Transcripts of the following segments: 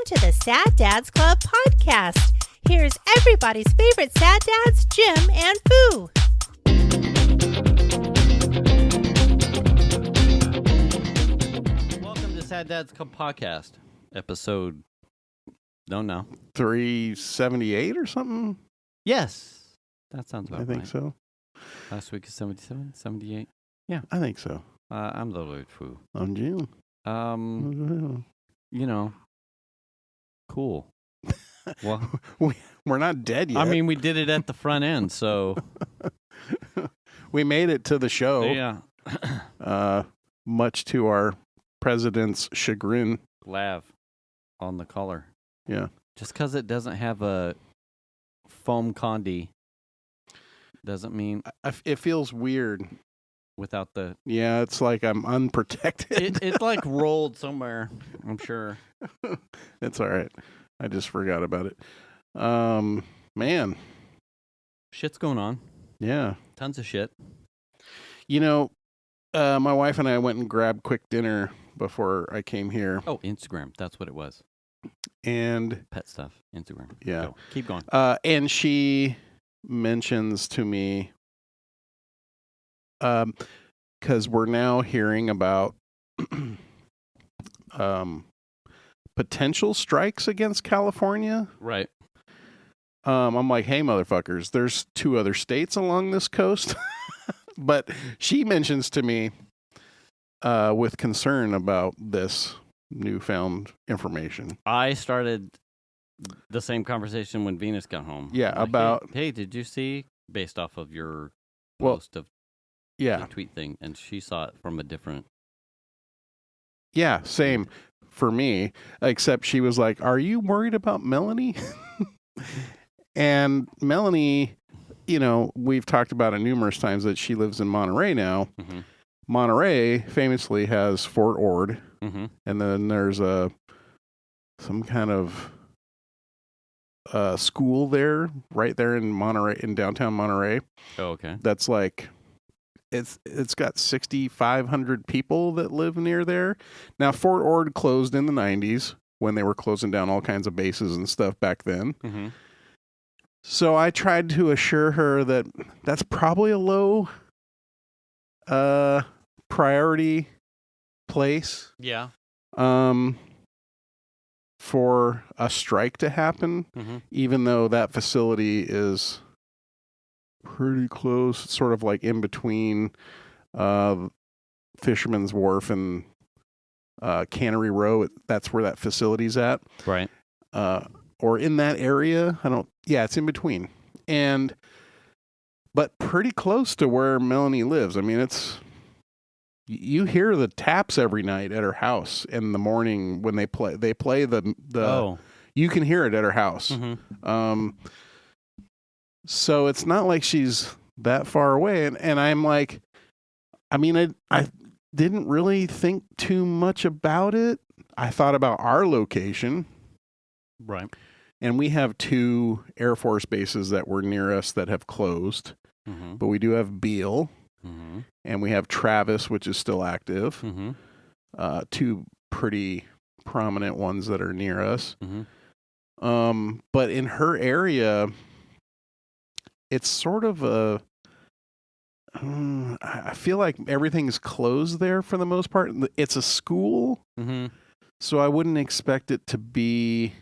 to the Sad Dads Club podcast. Here's everybody's favorite sad dads, Jim and Foo. Welcome to Sad Dads Club podcast, episode, don't know. 378 or something? Yes, that sounds about I think right. so. Last week is 77, 78. I think so. I'm the Lord Foo. I'm June. You know, cool. Well, We're not dead yet. I mean, we did it at the front end, so we made it to the show. yeah. Much to our president's chagrin. Lav on the collar. Yeah. Just because it doesn't have a foam condi doesn't mean It feels weird. without the... Yeah, it's like I'm unprotected. It like rolled somewhere, I'm sure. It's all right. I just forgot about it. Man. Shit's going on. Yeah. Tons of shit. You know, my wife and I went and grabbed quick dinner before I came here. Oh, Instagram. That's what it was. And Pet stuff. Instagram. yeah. Go. Keep going. And she mentions to me, because we're now hearing about potential strikes against California. Right. I'm like, hey, motherfuckers, there's 2 other states along this coast. But she mentions to me with concern about this newfound information. I started the same conversation when Venus got home. Yeah, Like, about... Hey, did you see, based off of your Well, post of yeah. the tweet thing, and she saw it from a different... Yeah, same for me, except she was like, are you worried about Melanie? And Melanie, you know, we've talked about it numerous times that she lives in Monterey now. Mm-hmm. Monterey famously has Fort Ord, Mm-hmm. and then there's some kind of school there, right there in Monterey, in downtown Monterey. Oh, okay. That's like... It's got 6,500 people that live near there. Now, Fort Ord closed in the 90s when they were closing down all kinds of bases and stuff back then. Mm-hmm. So I tried to assure her that that's probably a low priority place Yeah. for a strike to happen, Mm-hmm. even though that facility is pretty close, sort of like in between Fisherman's Wharf and Cannery Row. That's where that facility's at. Right. Or in that area. It's in between. But pretty close to where Melanie lives. I mean, you hear the taps every night at her house in the morning when they play the Oh. You can hear it at her house. Mm-hmm. So it's not like she's that far away. And I'm like, I mean, I didn't really think too much about it. I thought about our location. Right. And we have 2 Air Force bases that were near us that have closed. Mm-hmm. But we do have Beale. Mm-hmm. And we have Travis, which is still active. Mm-hmm. 2 pretty prominent ones that are near us. Mm-hmm. But in her area... It's sort of I feel like everything's closed there for the most part. It's a school, Mm-hmm. so I wouldn't expect it to be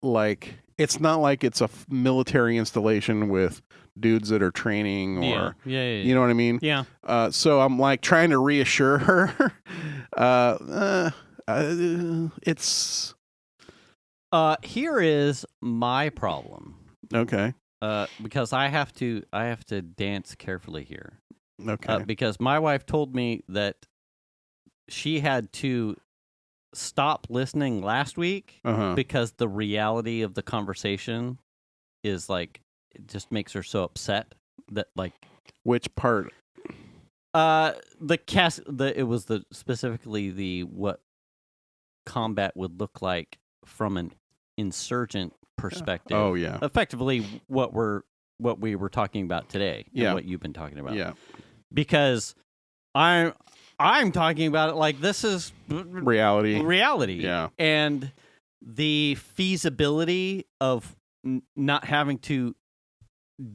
like, it's not like it's a military installation with dudes that are training or, Yeah. you know what I mean? Yeah. So I'm like trying to reassure her. It's Here is my problem. okay. Because I have to dance carefully here. Okay. Because my wife told me that she had to stop listening last week because the reality of the conversation is like, it just makes her so upset that like. Which part? It was specifically what combat would look like from an insurgent perspective. Oh yeah. Effectively what we were talking about today. Yeah. And what you've been talking about. Yeah. Because I'm I'm talking about it like this is reality. Yeah. And the feasibility of not having to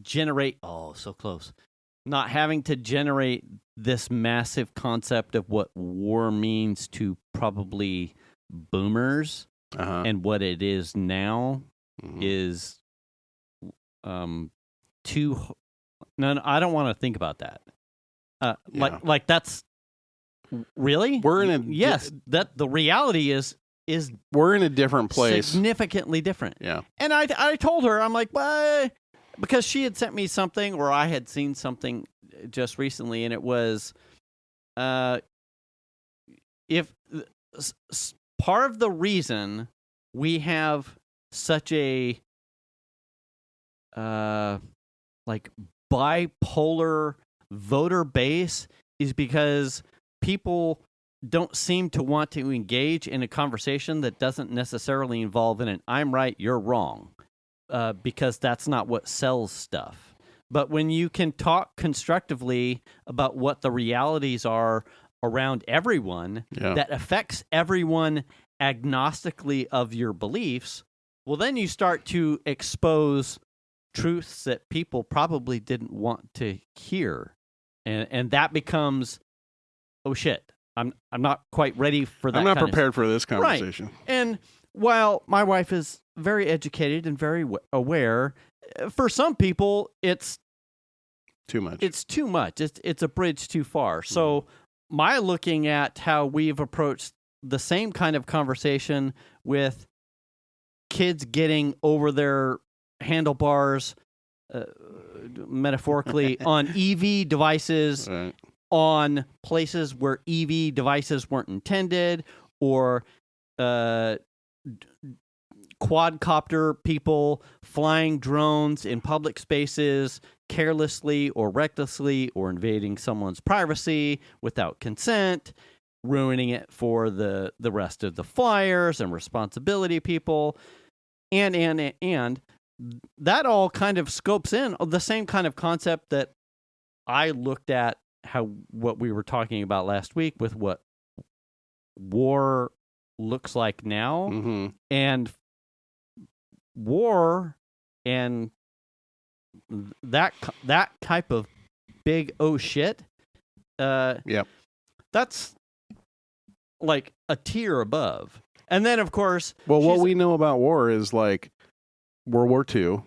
generate, so close, not having to generate this massive concept of what war means to probably boomers and what it is now is too. No, I don't want to think about that. Like that's really we're in a that the reality is we're in a different place, significantly different. Yeah, and I told her, I'm like, well, because she had sent me something, or I had seen something just recently, and it was, if part of the reason we have such a like bipolar voter base is because people don't seem to want to engage in a conversation that doesn't necessarily involve in an I'm right, you're wrong, because that's not what sells stuff. But when you can talk constructively about what the realities are around everyone that affects everyone agnostically of your beliefs, well, then you start to expose truths that people probably didn't want to hear. And that becomes, oh shit, I'm not quite ready for that. I'm not prepared for this conversation. Right. And while my wife is very educated and very aware, for some people it's too much. It's too much. It's a bridge too far. So my looking at how we've approached the same kind of conversation with kids getting over their handlebars, metaphorically, on EV devices, on places where EV devices weren't intended, or quadcopter people flying drones in public spaces carelessly or recklessly, or invading someone's privacy without consent, ruining it for the rest of the flyers and responsibility people, and that all kind of scopes in the same kind of concept that I looked at what we were talking about last week with what war looks like now, and war and that type of big shit. That's like a tier above. And then, of course, what we know about war is like World War II,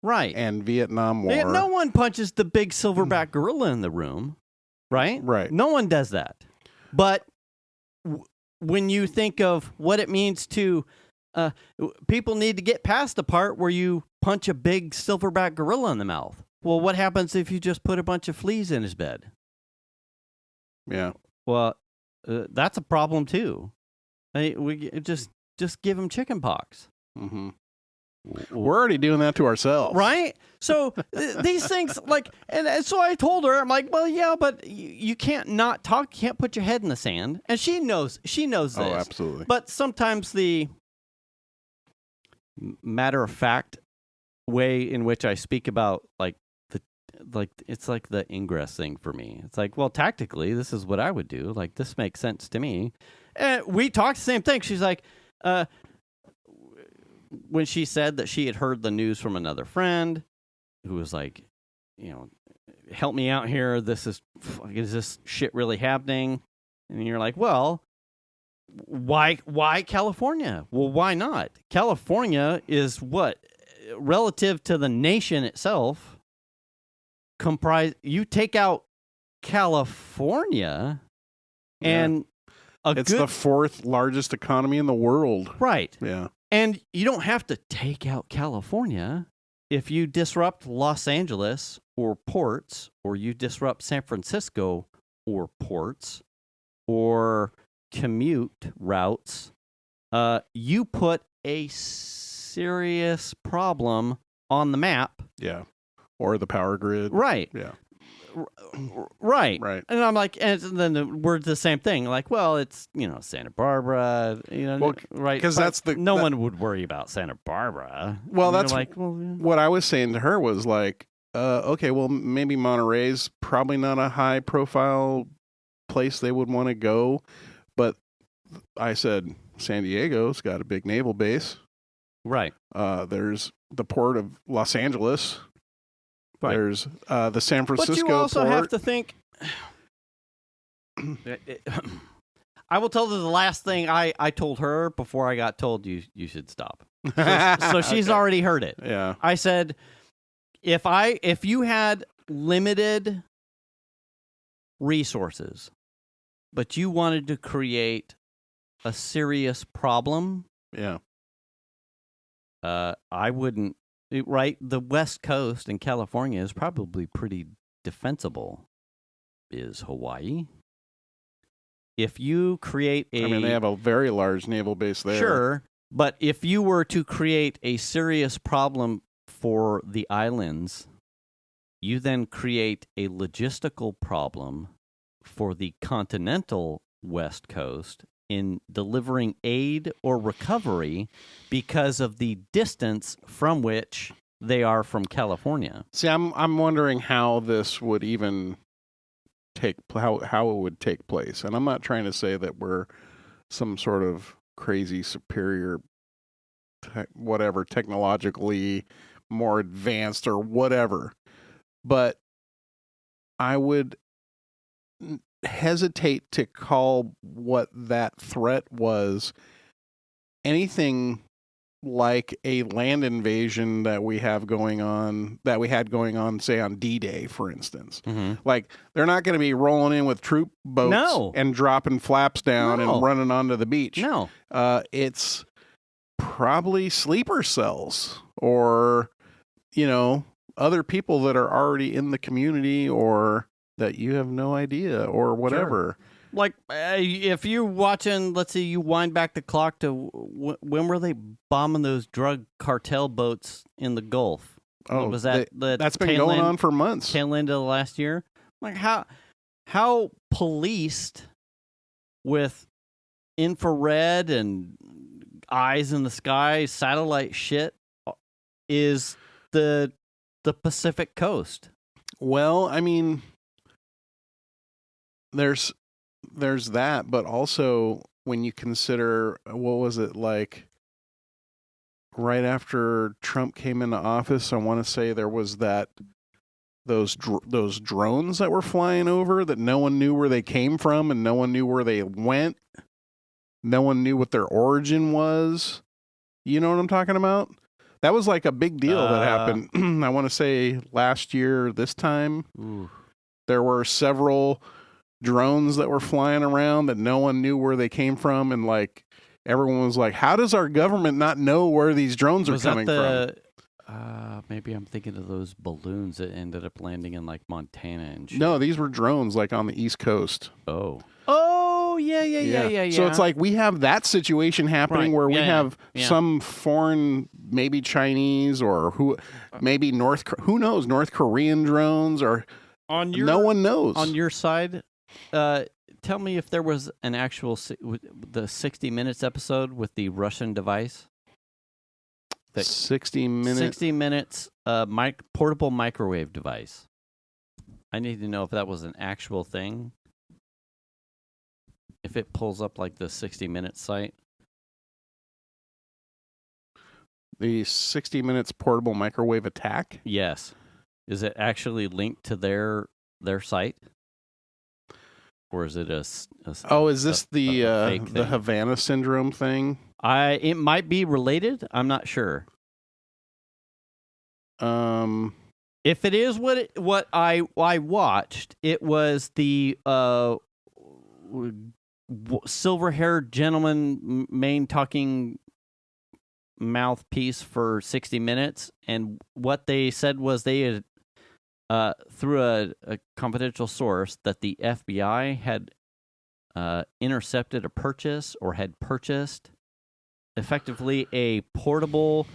right, and Vietnam War. No one punches the big silverback gorilla in the room, right? Right. No one does that. But when you think of what it means to people need to get past the part where you punch a big silverback gorilla in the mouth. Well, what happens if you just put a bunch of fleas in his bed? Yeah. Well, that's a problem too. We just give him chicken pox. We're already doing that to ourselves, right? So these things, like, and so I told her, I'm like, well, yeah, but you can't not talk. You can't put your head in the sand, and she knows this. Oh, absolutely. But sometimes the matter of fact way in which I speak about it's like the ingress thing for me. It's like, well, tactically, this is what I would do. Like, this makes sense to me. And we talked the same thing. She's like, when she said that she had heard the news from another friend who was like, help me out here. Is this shit really happening? And you're like, well, why California? Well, why not? California is what, relative to the nation itself, you take out California and it's the fourth largest economy in the world. Right. Yeah. And you don't have to take out California. If you disrupt Los Angeles or ports, or you disrupt San Francisco or ports, or commute routes, you put a serious problem on the map. Yeah. Or the power grid. Right. Yeah. Right. Right. And I'm like, and then we're the same thing. Like, well, it's, Santa Barbara, right. Because no one would worry about Santa Barbara. Well, that's like, what I was saying to her was like, okay, well, maybe Monterey's probably not a high profile place they would want to go. But I said, San Diego's got a big naval base. Right. There's the port of Los Angeles. Right. There's the San Francisco port. But you also have to think... I will tell you the last thing I told her before I got told you should stop. So she's already heard it. Yeah. I said, if you had limited resources, but you wanted to create a serious problem, yeah, I wouldn't. Right, the West Coast in California is probably pretty defensible. Is Hawaii? If you create I mean, they have a very large naval base there. Sure, but if you were to create a serious problem for the islands, you then create a logistical problem for the continental West Coast in delivering aid or recovery because of the distance from which they are from California. See, I'm wondering how this would even how it would take place. And I'm not trying to say that we're some sort of crazy superior technologically more advanced or whatever. But I would hesitate to call what that threat was anything like a land invasion that we had going on, say, on D-Day, for instance. Mm-hmm. Like, they're not going to be rolling in with troop boats and dropping flaps down and running onto the beach. No. It's probably sleeper cells or, other people that are already in the community or that you have no idea or whatever. Sure. Like, if you're watching, let's say you wind back the clock to when were they bombing those drug cartel boats in the Gulf? Oh, was that that's been going on for months. Tail end of the last year? Like, how policed with infrared and eyes in the sky, satellite shit is the Pacific coast? Well, I mean, there's that, but also when you consider, what was it like right after Trump came into office, I want to say there was those drones that were flying over that no one knew where they came from and no one knew where they went. No one knew what their origin was. You know what I'm talking about? That was like a big deal that happened. I want to say last year, this time, there were several drones that were flying around that no one knew where they came from, and like everyone was like, how does our government not know where these drones are coming from? Maybe I'm thinking of those balloons that ended up landing in like Montana and shit. No, these were drones like on the East Coast. Yeah. So it's like we have that situation happening where we have some foreign, maybe Chinese or maybe North Korean drones, or no one knows. On your side, tell me if there was an actual the 60 Minutes episode with the Russian device. 60 Minutes portable microwave device. I need to know if that was an actual thing. If it pulls up like the 60 Minutes site. The 60 Minutes portable microwave attack? Yes. Is it actually linked to their site? Or is it is this the Havana syndrome thing? It might be related. I'm not sure. If it is what I watched, it was the silver-haired gentleman main talking mouthpiece for 60 Minutes, and what they said was they had through a confidential source that the FBI had intercepted a purchase or had purchased effectively a portable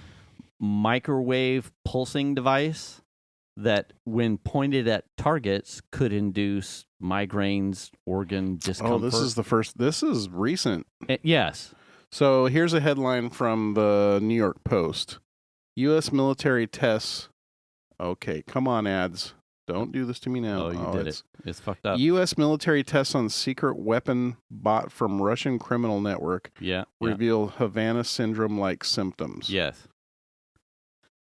microwave pulsing device that, when pointed at targets, could induce migraines, organ discomfort. Oh, this is recent. Yes. So here's a headline from the New York Post. U.S. military tests. Okay, come on, ads. Don't do this to me now. Oh, you did it. It's fucked up. U.S. military tests on secret weapon bought from Russian criminal network reveal Havana syndrome-like symptoms. Yes.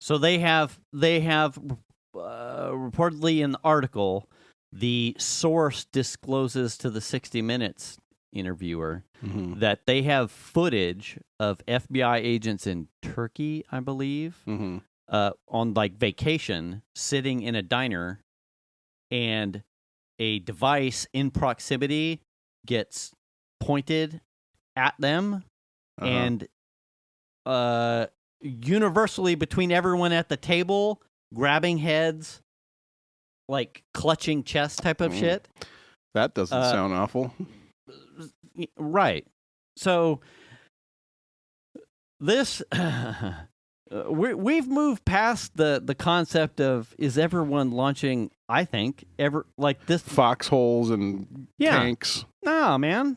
So they have reportedly in the article, the source discloses to the 60 Minutes interviewer that they have footage of FBI agents in Turkey, I believe, on like vacation, sitting in a diner, and a device in proximity gets pointed at them, and universally between everyone at the table, grabbing heads, like clutching chest type of shit. That doesn't sound awful. Right. So this we've moved past the concept of, is everyone launching, I think, like this foxholes and tanks. No, man.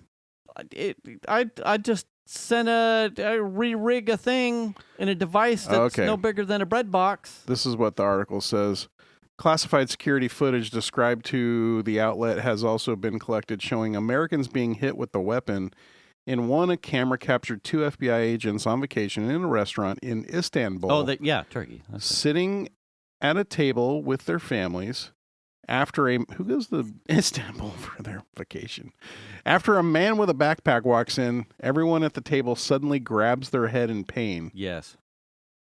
I just sent I re-rig a thing in a device that's no bigger than a bread box. This is what the article says. Classified security footage described to the outlet has also been collected showing Americans being hit with the weapon. In one, a camera captured 2 FBI agents on vacation in a restaurant in Istanbul. Turkey. Sitting at a table with their families after who goes to Istanbul for their vacation? After a man with a backpack walks in, everyone at the table suddenly grabs their head in pain. Yes.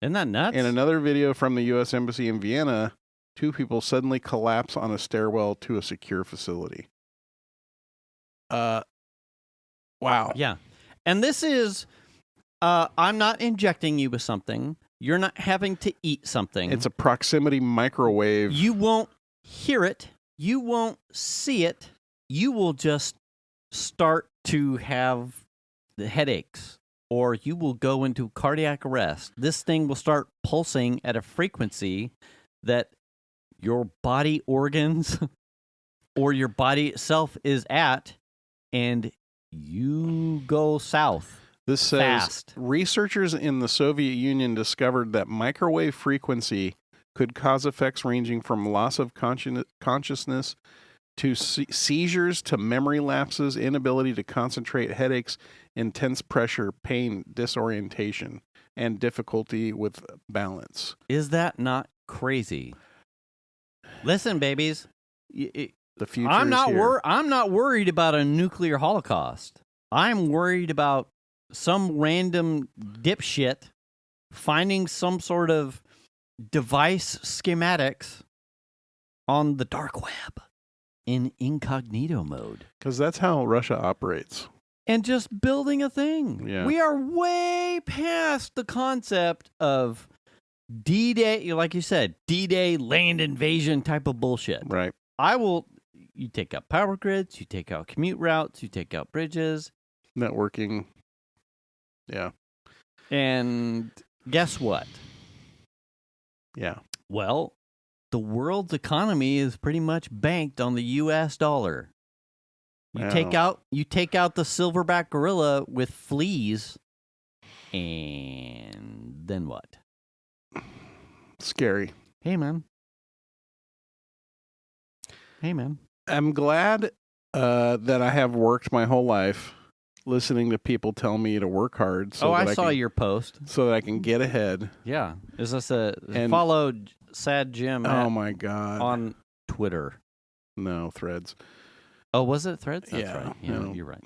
Isn't that nuts? In another video from the U.S. Embassy in Vienna, 2 people suddenly collapse on a stairwell to a secure facility. Wow. Yeah. And this is, I'm not injecting you with something. You're not having to eat something. It's a proximity microwave. You won't hear it. You won't see it. You will just start to have the headaches, or you will go into cardiac arrest. This thing will start pulsing at a frequency that your body organs or your body itself is at, and you go south. This says fast. Researchers in the Soviet Union discovered that microwave frequency could cause effects ranging from loss of consciousness to seizures to memory lapses, inability to concentrate, headaches, intense pressure, pain, disorientation, and difficulty with balance. Is that not crazy? Listen, babies. The future I'm not is here. I'm not worried about a nuclear holocaust. I'm worried about some random dipshit finding some sort of device schematics on the dark web in incognito mode. Because that's how Russia operates. And just building a thing. Yeah. We are way past the concept of D-Day, like you said, D-Day land invasion type of bullshit. Right. You take out power grids, you take out commute routes, you take out bridges. Networking. Yeah. And guess what? Yeah. Well, the world's economy is pretty much banked on the U.S. dollar. You take out the silverback gorilla with fleas, and then what? Scary. Hey, man. I'm glad that I have worked my whole life listening to people tell me to work hard. So I saw your post. So that I can get ahead. Yeah. Is this follow Sad Jim oh my God. on Twitter? No, Threads. Oh, was it Threads? That's yeah, right. Yeah, you're right.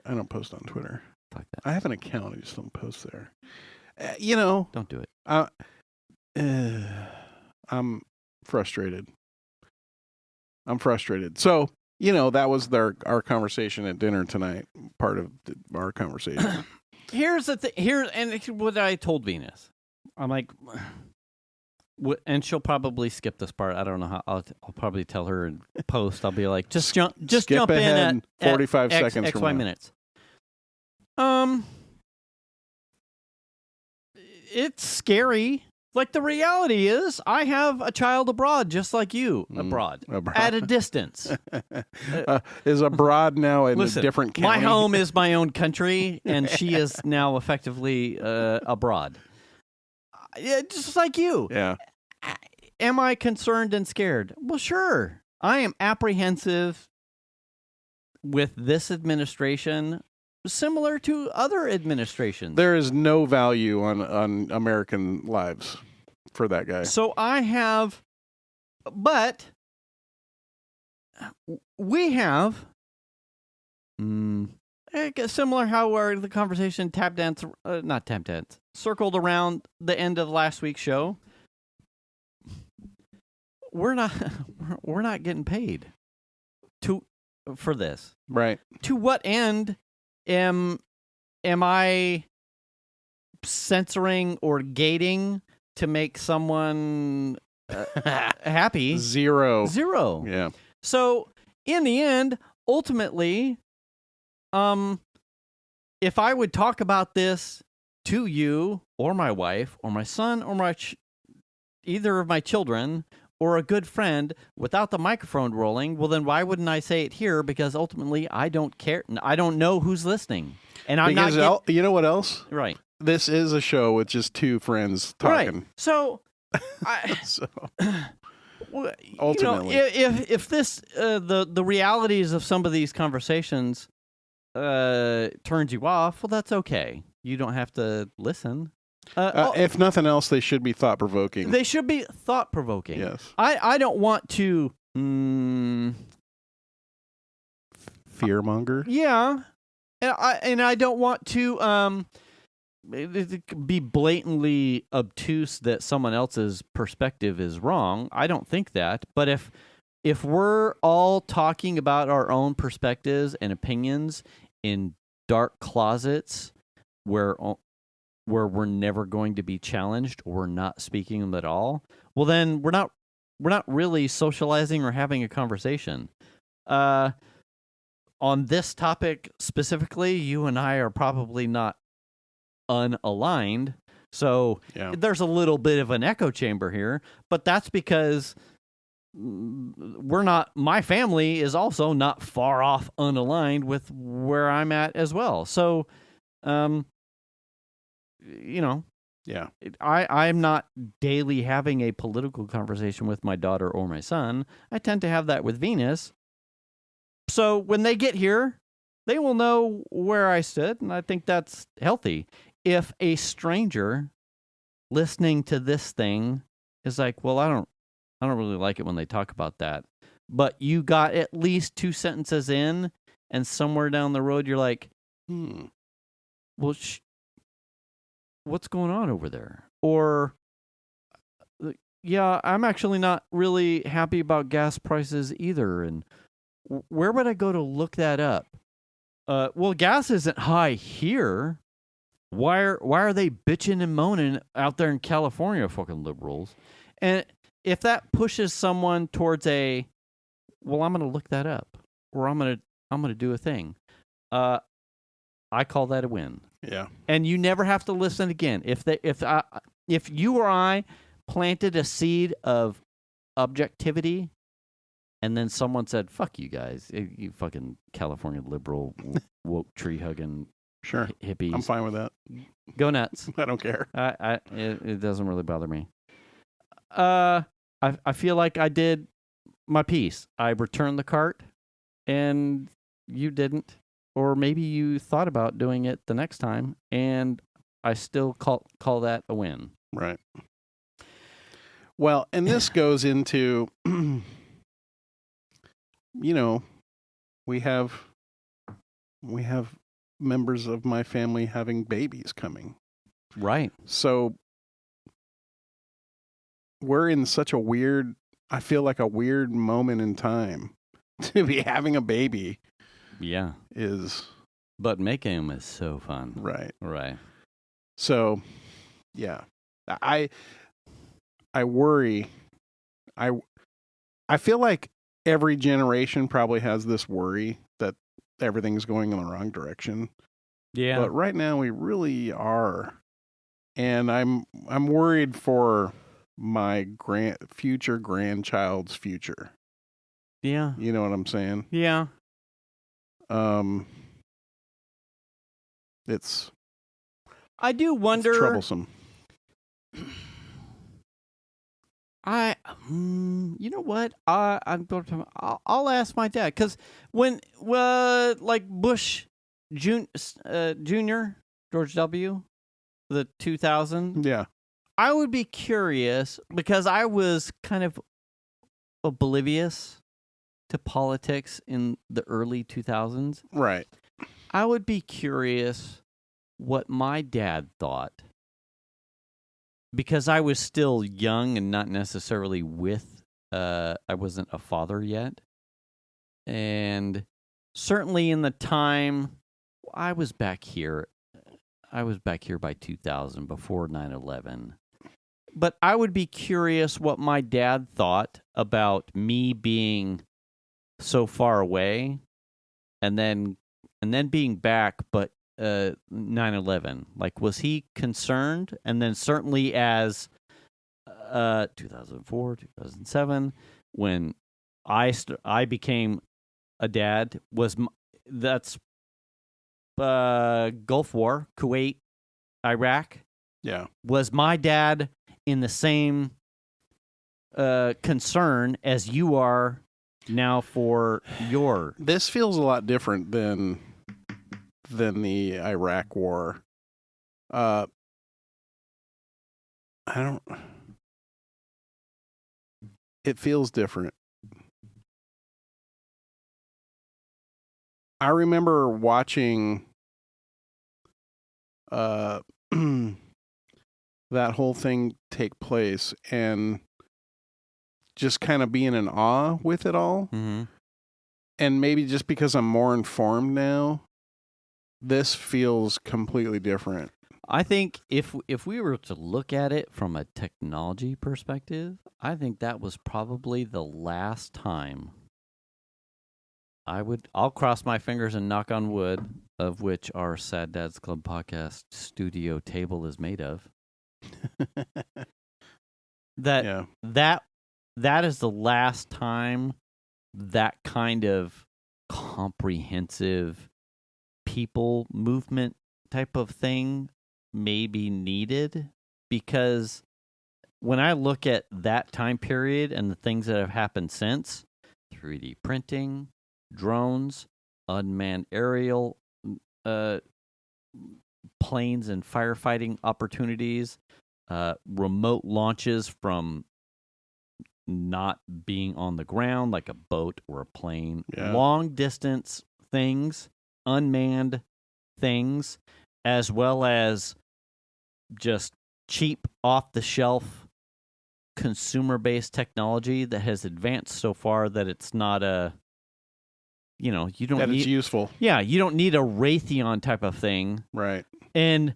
I don't post on Twitter. Fuck that. I have an account. I just don't post there. Don't do it. I'm frustrated. So, that was our conversation at dinner tonight. Part of our conversation. Here's the thing. And what I told Venus. I'm like, and she'll probably skip this part. I don't know how. I'll probably tell her in post. I'll be like, just jump ahead in at 45 seconds X from Y now. minutes. It's scary. Like, the reality is, I have a child abroad, just like you, abroad. At a distance. Is abroad now in a different county? My home is my own country, and she is now effectively abroad. Just like you. Yeah. am I concerned and scared? Well, sure. I am apprehensive with this administration, similar to other administrations. There is no value on American lives for that guy. So but we have similar how the conversation circled around the end of last week's show. We're not getting paid for this. Right. To what end am I censoring or gating to make someone happy? Zero. Yeah. So in the end, ultimately, if I would talk about this to you or my wife or my son or either of my children or a good friend without the microphone rolling, well, then why wouldn't I say it here? Because ultimately, I don't care. I don't know who's listening, and I'm not. You know what else? Right. This is a show with just two friends talking. Right. So, ultimately, if this the realities of some of these conversations turns you off, well, that's okay. You don't have to listen. If nothing else, they should be thought-provoking. They should be thought-provoking. Yes. I don't want to... fearmonger? Yeah. And I don't want to be blatantly obtuse that someone else's perspective is wrong. I don't think that. But if we're all talking about our own perspectives and opinions in dark closets where we're never going to be challenged or not speaking them at all, well, then we're not really socializing or having a conversation. On this topic specifically, you and I are probably not unaligned, so there's a little bit of an echo chamber here, but that's because my family is also not far off unaligned with where I'm at as well. So, I'm not daily having a political conversation with my daughter or my son. I tend to have that with Venus. So when they get here, they will know where I stood, and I think that's healthy. If a stranger listening to this thing is like, well, I don't really like it when they talk about that, but you got at least 2 sentences in, and somewhere down the road you're like, well, what's going on over there? Or, I'm actually not really happy about gas prices either, and where would I go to look that up? Well, gas isn't high here. Why are they bitching and moaning out there in California, fucking liberals? And if that pushes someone towards I'm going to look that up, or I'm going to do a thing, I call that a win. Yeah. And you never have to listen again. If you or I planted a seed of objectivity, and then someone said, "Fuck you guys, you fucking California liberal woke tree hugging." Sure. Hippies. I'm fine with that. Go nuts. I don't care. It doesn't really bother me. I feel like I did my piece. I returned the cart, and you didn't. Or maybe you thought about doing it the next time, and I still call that a win. Right. Well, and this goes into, we have members of my family having babies coming. Right. So we're in such I feel like a weird moment in time to be having a baby. Yeah. But making them is so fun. Right. Right. So, yeah. I worry. I feel like every generation probably has this worry that everything's going in the wrong direction. Yeah. But right now we really are. And I'm worried for my future grandchild's future. Yeah. You know what I'm saying? Yeah. I do wonder. It's troublesome. You know what? I'll ask my dad because when like Bush Jr. George W. the 2000. Yeah. I would be curious because I was kind of oblivious to politics in the early 2000s. Right. I would be curious what my dad thought because I was still young and not necessarily I wasn't a father yet. And certainly in the time I was back here by 2000 before 9/11. But I would be curious what my dad thought about me being so far away and then being back, but 9/11. Like, was he concerned? And then certainly as 2004, 2007, when I became a dad, that's Gulf War, Kuwait, Iraq. Yeah. Was my dad in the same concern as you are now for your? This feels a lot different than the Iraq War. I don't. It feels different. I remember watching that whole thing take place and just kind of being in awe with it all. Mm-hmm. And maybe just because I'm more informed now, this feels completely different. I think if we were to look at it from a technology perspective, I think that was probably the last time I'll cross my fingers and knock on wood, of which our Sad Dads Club podcast studio table is made of. That is the last time that kind of comprehensive people movement type of thing may be needed, because when I look at that time period and the things that have happened since, 3D printing, drones, unmanned aerial planes and firefighting opportunities, remote launches from not being on the ground like a boat or a plane, long distance things, unmanned things, as well as just cheap off the shelf consumer based technology that has advanced so far that it's not you don't need, it's useful. Yeah, you don't need a Raytheon type of thing. Right. And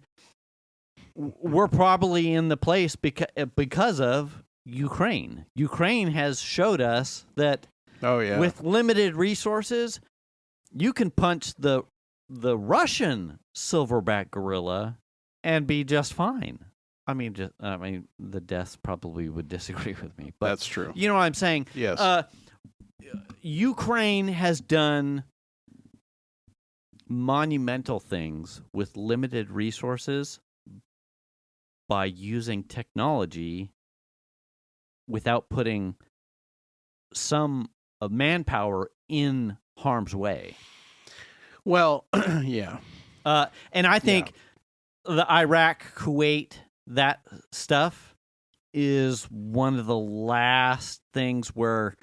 we're probably in the place because of Ukraine. Ukraine has showed us that with limited resources, you can punch the Russian silverback gorilla and be just fine. I mean, the deaths probably would disagree with me, but that's true. You know what I'm saying? Yes. Ukraine has done monumental things with limited resources by using technology without putting some manpower in harm's way. Well, yeah. And I think the Iraq, Kuwait, that stuff is one of the last things where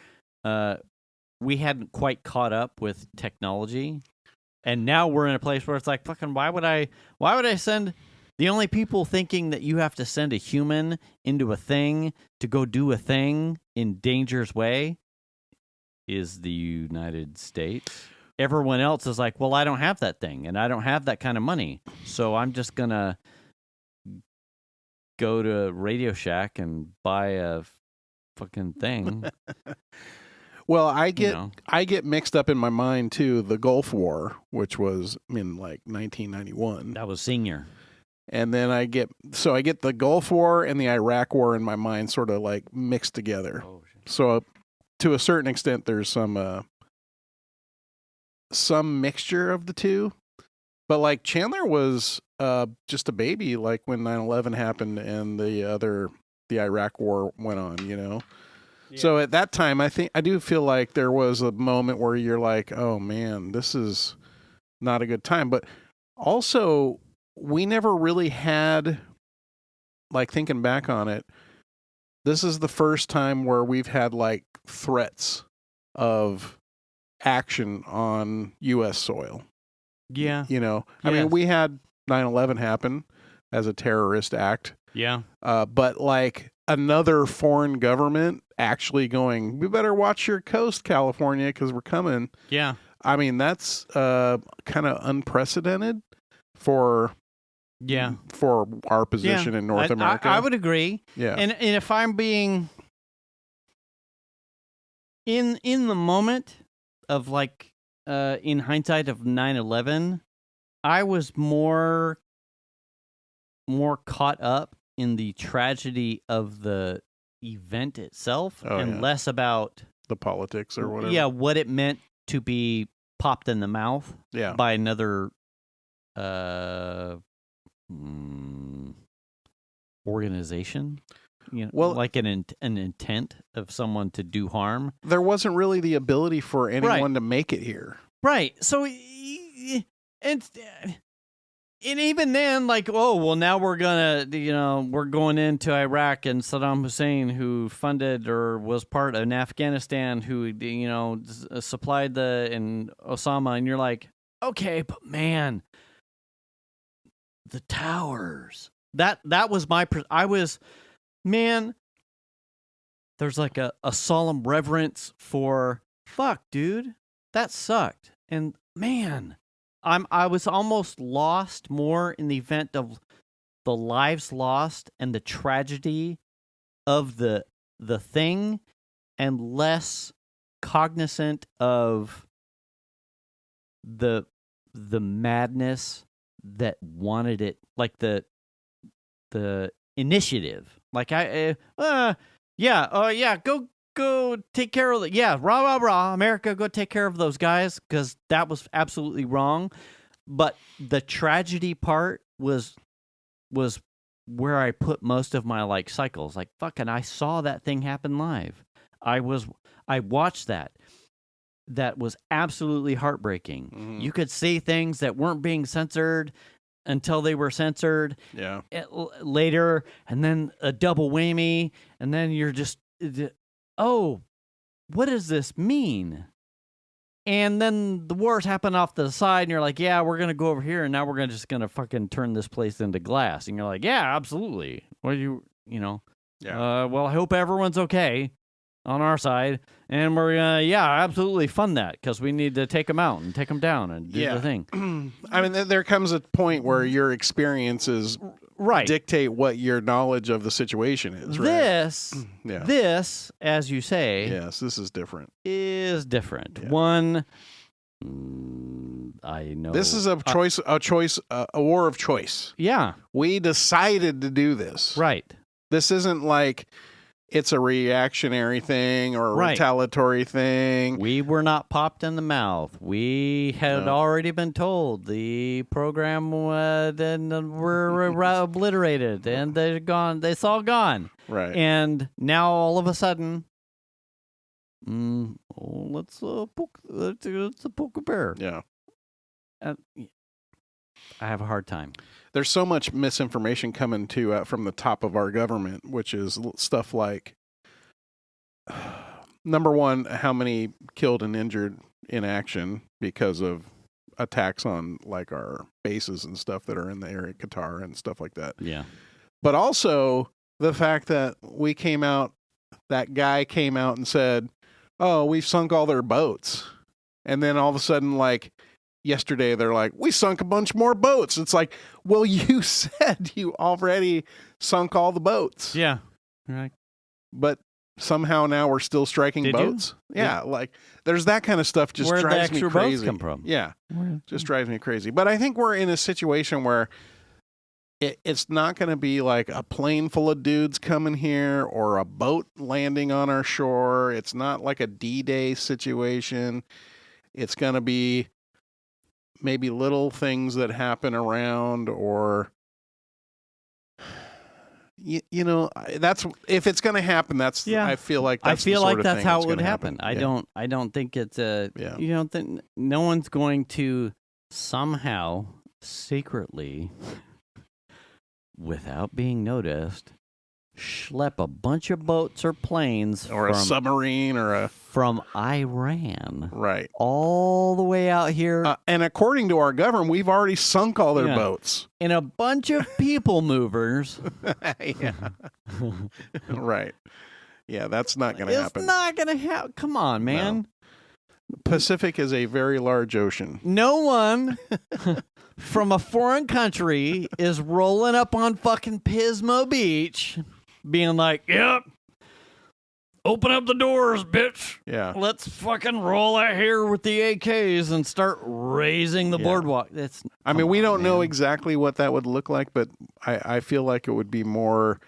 we hadn't quite caught up with technology. And now we're in a place where it's like, fucking, why would I send the only people thinking that you have to send a human into a thing to go do a thing in dangerous way is the United States. Everyone else is like, well, I don't have that thing and I don't have that kind of money. So I'm just going to go to Radio Shack and buy a fucking thing. Well, I get mixed up in my mind too. The Gulf War, which was in like 1991. That was senior. And then I get the Gulf War and the Iraq War in my mind sort of like mixed together. Oh, shit. So to a certain extent, there's some mixture of the two. But like Chandler was just a baby like when 9/11 happened and the the Iraq War went on, you know? Yeah. So at that time, I do feel like there was a moment where you're like, oh man, this is not a good time. But also, we never really had, like, thinking back on it, this is the first time where we've had like threats of action on U.S. soil. Yeah. You know, I mean, we had 9/11 happen as a terrorist act. Yeah. But like another foreign government actually going, we better watch your coast, California, because we're coming. Yeah. I mean, that's kind of unprecedented for our position in North America. I would agree. Yeah. And if I'm being in the moment of like in hindsight of 9/11, I was more caught up in the tragedy of the event itself and less about the politics or whatever. Yeah, what it meant to be popped in the mouth by another organization. You know, well, like an intent of someone to do harm. There wasn't really the ability for anyone to make it here. Right. So, and even then, like, oh, well, now we're going into Iraq, and Saddam Hussein, who funded or was part of Afghanistan, who, supplied and Osama, and you're like, okay, but man, the towers. That was man, there's like a solemn reverence for, fuck, dude, that sucked. And man, I was almost lost more in the event of the lives lost and the tragedy of the thing, and less cognizant of the madness that wanted it, like the initiative. Like go take care of America, go take care of those guys, because that was absolutely wrong. But the tragedy part was where I put most of my like cycles. Like, fucking, I saw that thing happen live. I watched that. That was absolutely heartbreaking. Mm-hmm. You could see things that weren't being censored until they were censored later, and then a double whammy, and then you're just, oh, what does this mean? And then the wars happen off to the side, and you're like, yeah, we're going to go over here, and now we're just going to fucking turn this place into glass. And you're like, yeah, absolutely. Well, well, I hope everyone's okay on our side, and we're absolutely fund that, because we need to take them out and take them down and do the thing. I mean, there comes a point where your experiences dictate what your knowledge of the situation is. Right? This, as you say, yes, this is different. Is different. Yeah. One, I know this is a war of choice. Yeah, we decided to do this. Right. This isn't like it's a reactionary thing or a retaliatory thing. We were not popped in the mouth. We had already been told the program were obliterated, and they're gone. It's all gone. Right. And now all of a sudden, let's poke a bear. Yeah. I have a hard time. There's so much misinformation coming from the top of our government, which is stuff like, number one, how many killed and injured in action because of attacks on like our bases and stuff that are in the area, Qatar and stuff like that. Yeah. But also the fact that that guy came out and said, oh, we've sunk all their boats. And then all of a sudden, like, yesterday, they're like, we sunk a bunch more boats. It's like, well, you said you already sunk all the boats. Yeah. Right. But somehow now we're still striking boats. Yeah. Like, there's that kind of stuff just drives me crazy. Where the extra boats come from? Yeah. Just drives me crazy. But I think we're in a situation where it's not going to be like a plane full of dudes coming here or a boat landing on our shore. It's not like a D-Day situation. It's going to be maybe little things that happen around, or you know, that's if it's going to happen. That's I feel like that's how it would happen. I don't think it's you don't think no one's going to somehow secretly, without being noticed, schlep a bunch of boats or planes or a submarine or from Iran, right, all the way out here. And according to our government, we've already sunk all their boats in a bunch of people movers. Yeah, right. Yeah, that's not going to happen. It's not going to happen. Come on, man. No. Pacific is a very large ocean. No one from a foreign country is rolling up on fucking Pismo Beach being like, yep, open up the doors, bitch. Yeah. Let's fucking roll out here with the AKs and start raising the boardwalk. I mean, we don't know exactly what that would look like, but I feel like it would be more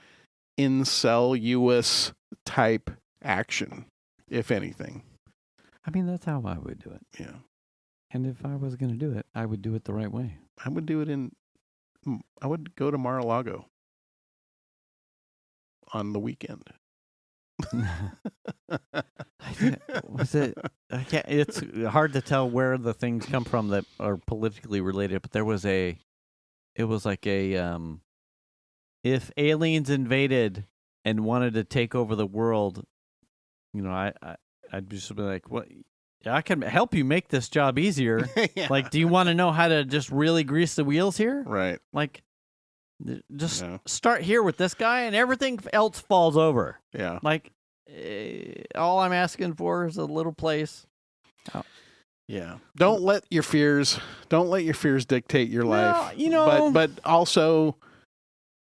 incel US type action, if anything. I mean, that's how I would do it. Yeah. And if I was going to do it, I would do it the right way. I would do it I would go to Mar-a-Lago on the weekend. It's hard to tell where the things come from that are politically related, but it was like if aliens invaded and wanted to take over the world, you know, I'd just be like, what? I can help you make this job easier. Yeah. Like, do you want to know how to just really grease the wheels here? Right. Like, just start here with this guy and everything else falls over. Yeah. Like, all I'm asking for is a little place. Oh. Yeah. Don't let your fears dictate your life. You know, but also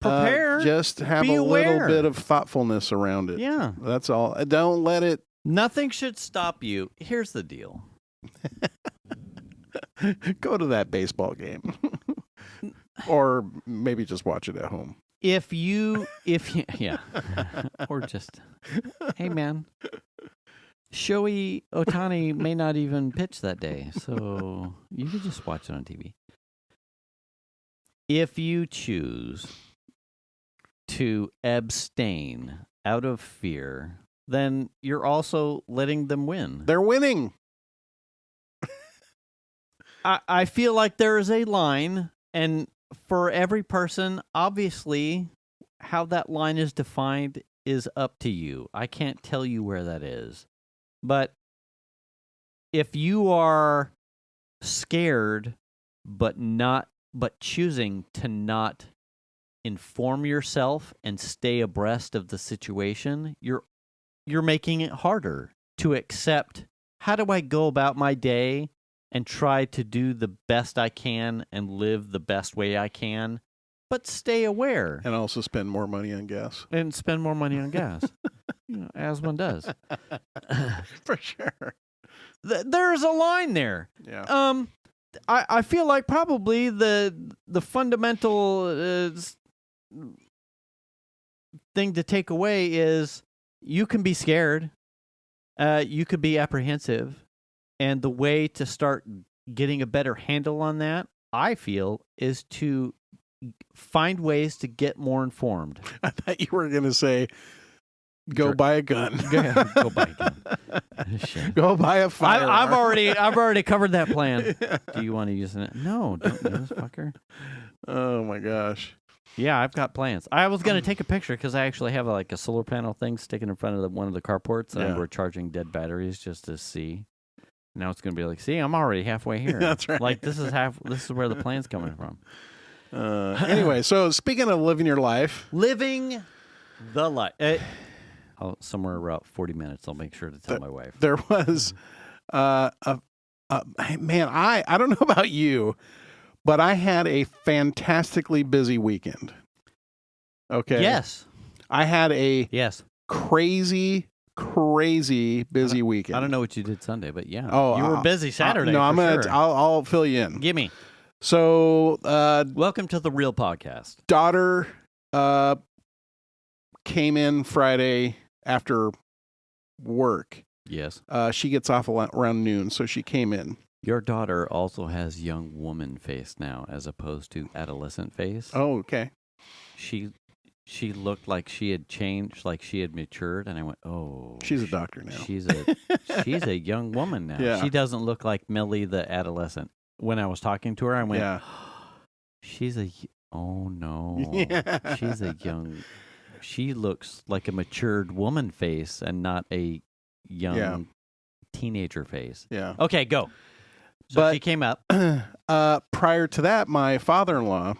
prepare. Just have a little bit of thoughtfulness around it. Yeah. That's all. Don't let it. Nothing should stop you. Here's the deal. Go to that baseball game. Or maybe just watch it at home. If you yeah. Or just, hey man, Shohei Ohtani may not even pitch that day, so you could just watch it on TV. If you choose to abstain out of fear, then you're also letting them win. They're winning. I feel like there is a line, and for every person, obviously, how that line is defined is up to you. I can't tell you where that is. But if you are scared but choosing to not inform yourself and stay abreast of the situation, you're making it harder to accept, how do I go about my day and try to do the best I can and live the best way I can, but stay aware. And also spend more money on gas. And spend more money on gas, you know, as one does. For sure. There's a line there. Yeah. I feel like probably the fundamental thing to take away is you can be scared, you could be apprehensive, and the way to start getting a better handle on that, I feel, is to find ways to get more informed. I thought you were going to say, go buy a gun. Go buy a gun. Go buy a firearm. I've already covered that plan. Do you want to use it? No, don't use this fucker. Oh my gosh. Yeah, I've got plans. I was going to take a picture because I actually have a solar panel thing sticking in front of one of the carports, and we're charging dead batteries just to see. Now it's going to be like, see, I'm already halfway here. That's right. Like this is where the plan's coming from. Anyway, so speaking of living your life, living the life. Somewhere around 40 minutes, I'll make sure to tell my wife. There was, man, I don't know about you, but I had a fantastically busy weekend. Okay. Yes. I had a crazy busy weekend. I don't know what you did Sunday, but yeah. Oh, you were busy Saturday. No, I'll fill you in. Gimme. So, welcome to the real podcast. Daughter, came in Friday after work. Yes. She gets off around noon, so she came in. Your daughter also has young woman face now, as opposed to adolescent face. Oh, okay. she looked like she had changed, like she had matured, and I went, "Oh, she's a doctor now. She's a young woman now. Yeah. She doesn't look like Millie the adolescent." When I was talking to her, I went, Yeah. Oh no, Yeah. she's a young. She looks like a matured woman face and not a young teenager face. Yeah. Okay, go. So But she came up. Prior to that, my father-in-law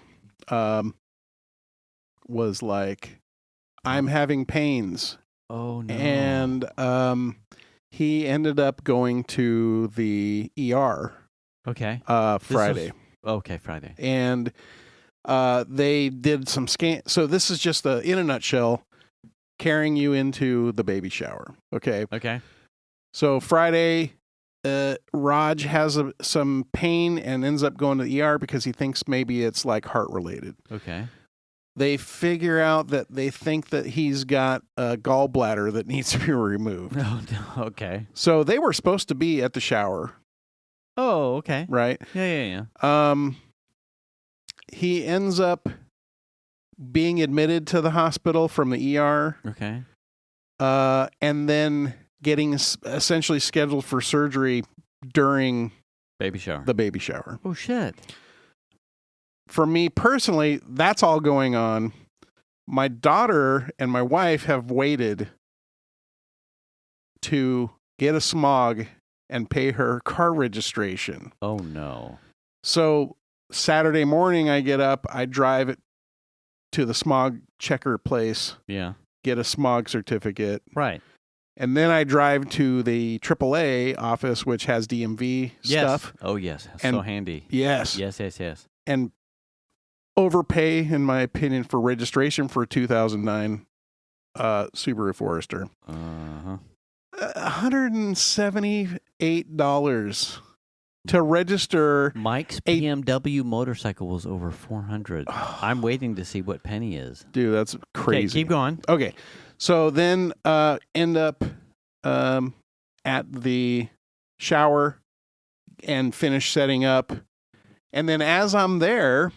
was like, "I'm having pains." Oh no. And he ended up going to the ER Okay. Friday. Friday. And they did some scan. So this is just in a nutshell, carrying you into the baby shower. Okay. Okay. So Friday, Raj has some pain and ends up going to the ER because he thinks maybe it's like heart related. Okay. They figure out that they think that he's got a gallbladder that needs to be removed. Oh, no. Okay. So they were supposed to be at the shower. Oh, okay. Right. Yeah. He ends up being admitted to the hospital from the ER. Okay. And then getting essentially scheduled for surgery during Baby shower. the baby shower. Oh, shit. For me personally, that's all going on. My daughter and my wife have waited to get a SMOG and pay her car registration. Oh, no. So Saturday morning, I get up, I drive it to the SMOG checker place, Yeah. get a SMOG certificate, Right. and then I drive to the AAA office, which has DMV stuff. Oh, yes. And so handy. Yes. Yes. And overpay, in my opinion, for registration for a 2009 Subaru Forester. Uh-huh. $178 to register. Mike's BMW motorcycle was over $400. I'm waiting to see what Penny is. Dude, that's crazy. Okay, keep going. Okay. So then end up at the shower and finish setting up. And then as I'm there,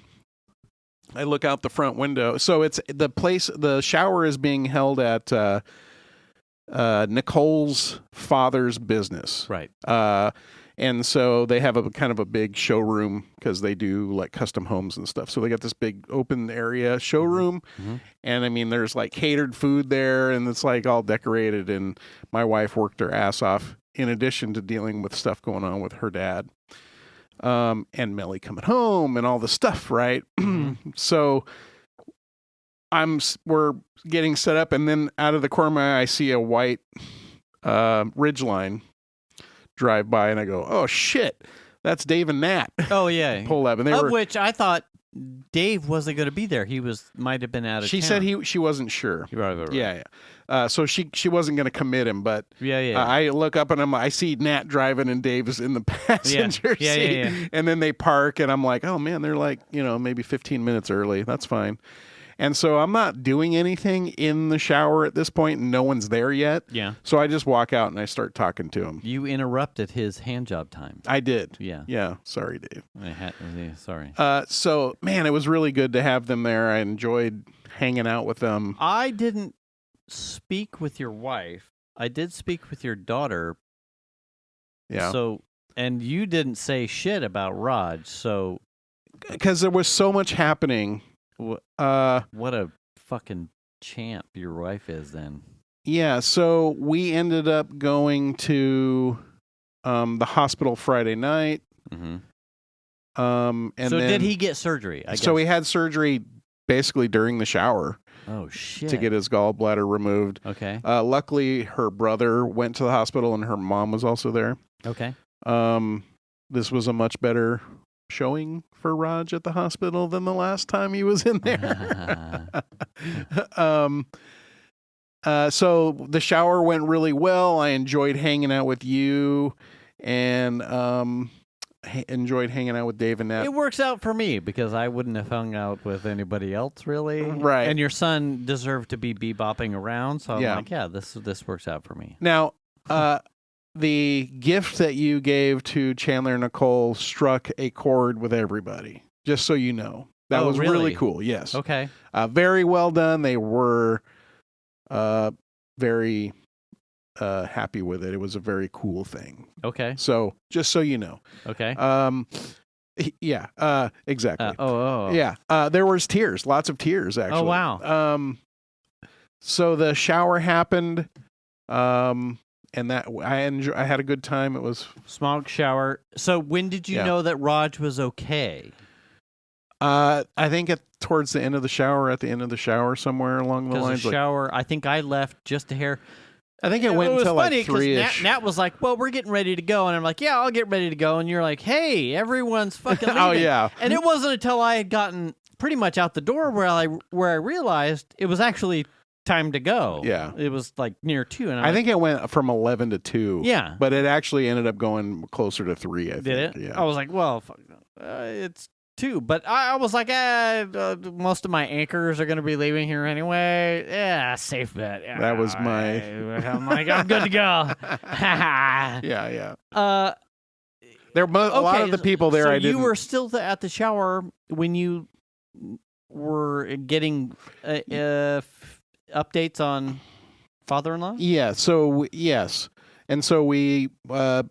I look out the front window. So it's the shower is being held at Nicole's father's business. Right. And so they have a kind of a big showroom because they do like custom homes and stuff. So they got this big open area showroom. Mm-hmm. And I mean, there's like catered food there and it's like all decorated. And my wife worked her ass off in addition to dealing with stuff going on with her dad. And Melly coming home and all the stuff, right? Mm-hmm. So we're getting set up, and then out of the corner of my eye, I see a white Ridgeline drive by, and I go, "Oh shit, that's Dave and Nat." Oh yeah, Pull up, and which I thought Dave wasn't going to be there. He might have been out of town. She said she wasn't sure. Right. Yeah. So she wasn't going to commit him, but yeah. I look up and I see Nat driving and Dave's in the passenger seat. Yeah. And then they park and I'm like, oh man, they're like, maybe 15 minutes early. That's fine. And so I'm not doing anything in the shower at this point. And no one's there yet. Yeah. So I just walk out and I start talking to him. You interrupted his hand job time. I did. Yeah. Yeah. Sorry, Dave. Sorry. So man, it was really good to have them there. I enjoyed hanging out with them. I didn't speak with your wife. I did speak with your daughter. Yeah. So, and you didn't say shit about Raj. So, because there was so much happening. What a fucking champ your wife is then. Yeah, so we ended up going to the hospital Friday night. Mm-hmm. And so then, did he get surgery? I guess. So he had surgery basically during the shower. Oh shit! To get his gallbladder removed. Okay. Luckily, her brother went to the hospital and her mom was also there. Okay. This was a much better showing for Raj at the hospital than the last time he was in there. So the shower went really well. I enjoyed hanging out with you and enjoyed hanging out with Dave and Nat. It works out for me because I wouldn't have hung out with anybody else really. Right. And your son deserved to be bebopping around. So I'm like, yeah, this works out for me. Now, the gift that you gave to Chandler and Nicole struck a chord with everybody, just so you know. That was really? really cool. Yes. Okay. Very well done. They were very happy with it. It was a very cool thing. Okay. So just so you know. Okay. Yeah. Exactly. Oh. Yeah. There was tears. Lots of tears, actually. Oh, wow. So the shower happened. And that I had a good time. It was SMOG shower. So when did you know that Raj was okay? I think towards the end of the shower, at the end of the shower, somewhere along the lines. The shower, I think I left just a hair. I think it went until like 3-ish. Nat was like, "Well, we're getting ready to go," and I'm like, "Yeah, I'll get ready to go." And you're like, "Hey, everyone's fucking leaving." Oh yeah. And it wasn't until I had gotten pretty much out the door where I realized it was actually time to go. Yeah. It was like near 2. And I think it went from 11 to 2. Yeah. But it actually ended up going closer to 3, I think. Did it? Yeah. I was like, well, fuck, it's 2. But I was like, most of my anchors are going to be leaving here anyway. Yeah, safe bet. Yeah, that was my... I'm like, I'm good to go. Yeah. There a lot of the people there so I didn't... you were still at the shower when you were getting... updates on father-in-law? Yeah, so yes. And so we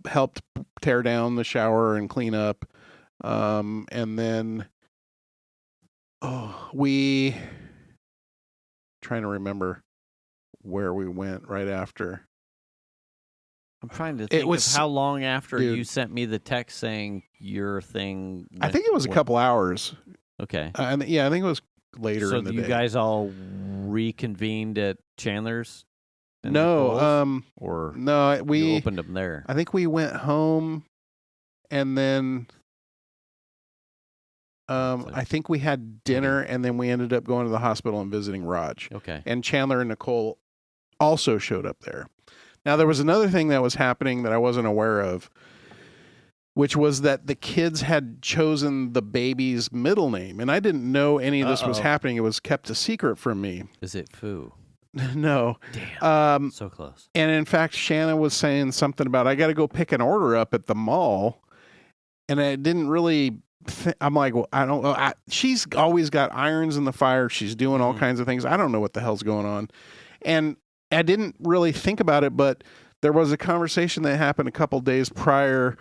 helped tear down the shower and clean up. And then we trying to remember where we went right after. I'm trying to think of how long after you sent me the text saying your thing. I think it was a couple hours. Okay. I think it was later in the day. So you guys all reconvened at Chandler's? No, we you opened them there. I think we went home, and then I think we had dinner, and then we ended up going to the hospital and visiting Raj. Okay. And Chandler and Nicole also showed up there. Now there was another thing that was happening that I wasn't aware of, which was that the kids had chosen the baby's middle name. And I didn't know any of this was happening. It was kept a secret from me. Is it Foo? No. Damn. So close. And in fact, Shanna was saying something about, I got to go pick an order up at the mall. And I didn't really, I'm like, well, I don't know. She's always got irons in the fire. She's doing all kinds of things. I don't know what the hell's going on. And I didn't really think about it, but there was a conversation that happened a couple days prior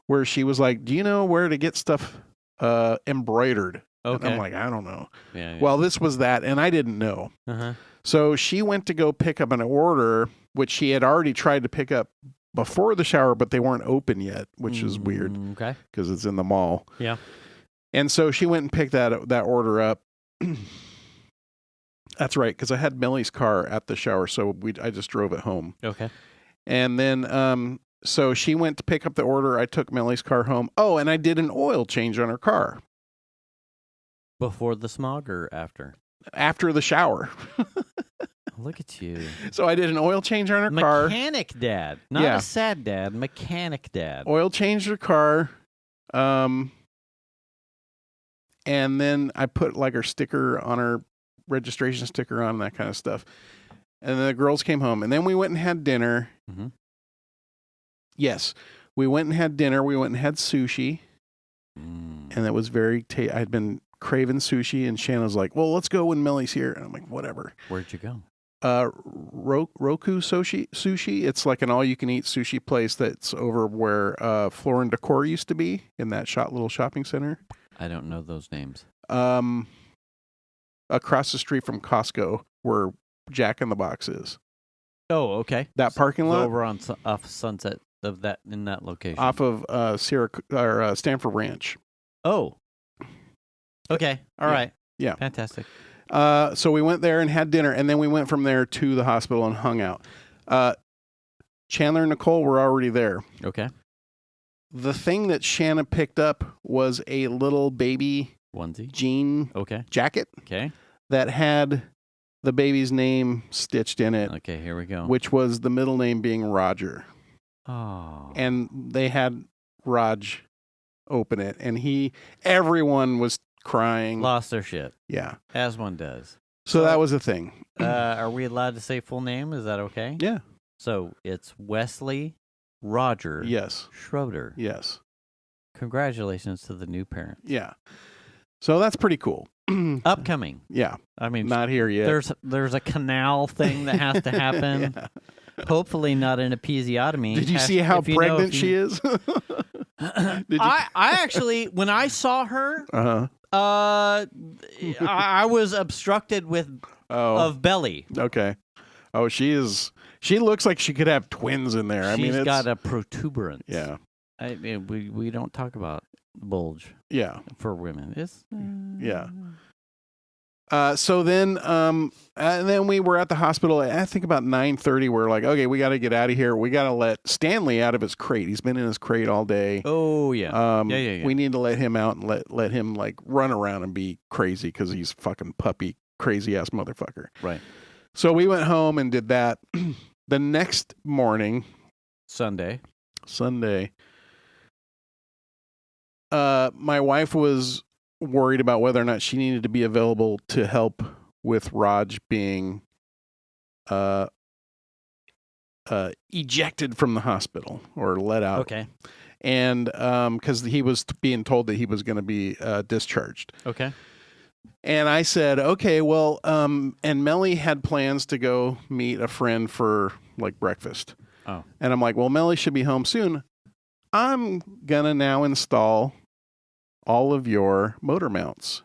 where she was like, do you know where to get stuff embroidered? Okay. And I'm like, I don't know. Yeah. Well, this was that, and I didn't know. Uh-huh. So she went to go pick up an order, which she had already tried to pick up before the shower, but they weren't open yet, which is weird. Okay. Because it's in the mall. Yeah. And so she went and picked that order up. That's right, because I had Millie's car at the shower, so I just drove it home. Okay. And then... So she went to pick up the order. I took Millie's car home. Oh, and I did an oil change on her car. Before the SMOG or after? After the shower. Look at you. So I did an oil change on her car. Mechanic dad. Not a sad dad. Mechanic dad. Oil changed her car. And then I put like her sticker on her registration sticker on, that kind of stuff. And then the girls came home. And then we went and had dinner. Mm-hmm. Yes, we went and had dinner. We went and had sushi, and that was very. I'd been craving sushi, and Shanna's like, "Well, let's go when Millie's here." And I'm like, "Whatever." Where'd you go? Roku sushi. It's like an all-you-can-eat sushi place that's over where Floor and Decor used to be in that little shopping center. I don't know those names. Across the street from Costco, where Jack in the Box is. Oh, okay. That parking lot over on off Sunset. Of that in that location off of Stanford Ranch. Oh, okay, all right, yeah, fantastic. So we went there and had dinner, and then we went from there to the hospital and hung out. Chandler and Nicole were already there. Okay. The thing that Shanna picked up was a little baby onesie jean jacket. Okay. That had the baby's name stitched in it. Okay, here we go. Which was the middle name being Roger. Oh. And they had Raj open it, and everyone was crying. Lost their shit. Yeah. As one does. So that was the thing. Are we allowed to say full name? Is that okay? Yeah. So it's Wesley Roger Schroeder. Yes. Congratulations to the new parents. Yeah. So that's pretty cool. Upcoming. Yeah. I mean, not here yet. There's a canal thing that has to happen. Yeah. Hopefully not an episiotomy. Did you see how pregnant she is? I actually, when I saw her, I was obstructed of belly. Okay. Oh, she looks like she could have twins in there. She's got a protuberance. Yeah. I mean, we don't talk about bulge. Yeah. For women. It's yeah. So then, and then we were at the hospital. I think about 9:30. We're like, okay, we got to get out of here. We got to let Stanley out of his crate. He's been in his crate all day. Oh yeah. Yeah. We need to let him out and let him like run around and be crazy because he's fucking puppy crazy ass motherfucker. Right. So we went home and did that. The next morning, Sunday. My wife was worried about whether or not she needed to be available to help with Raj being ejected from the hospital or let out. Okay. And because he was being told that he was going to be discharged. Okay. And I said, okay, well, and Melly had plans to go meet a friend for like breakfast. Oh. And I'm like, well, Melly should be home soon. I'm going to now install all of your motor mounts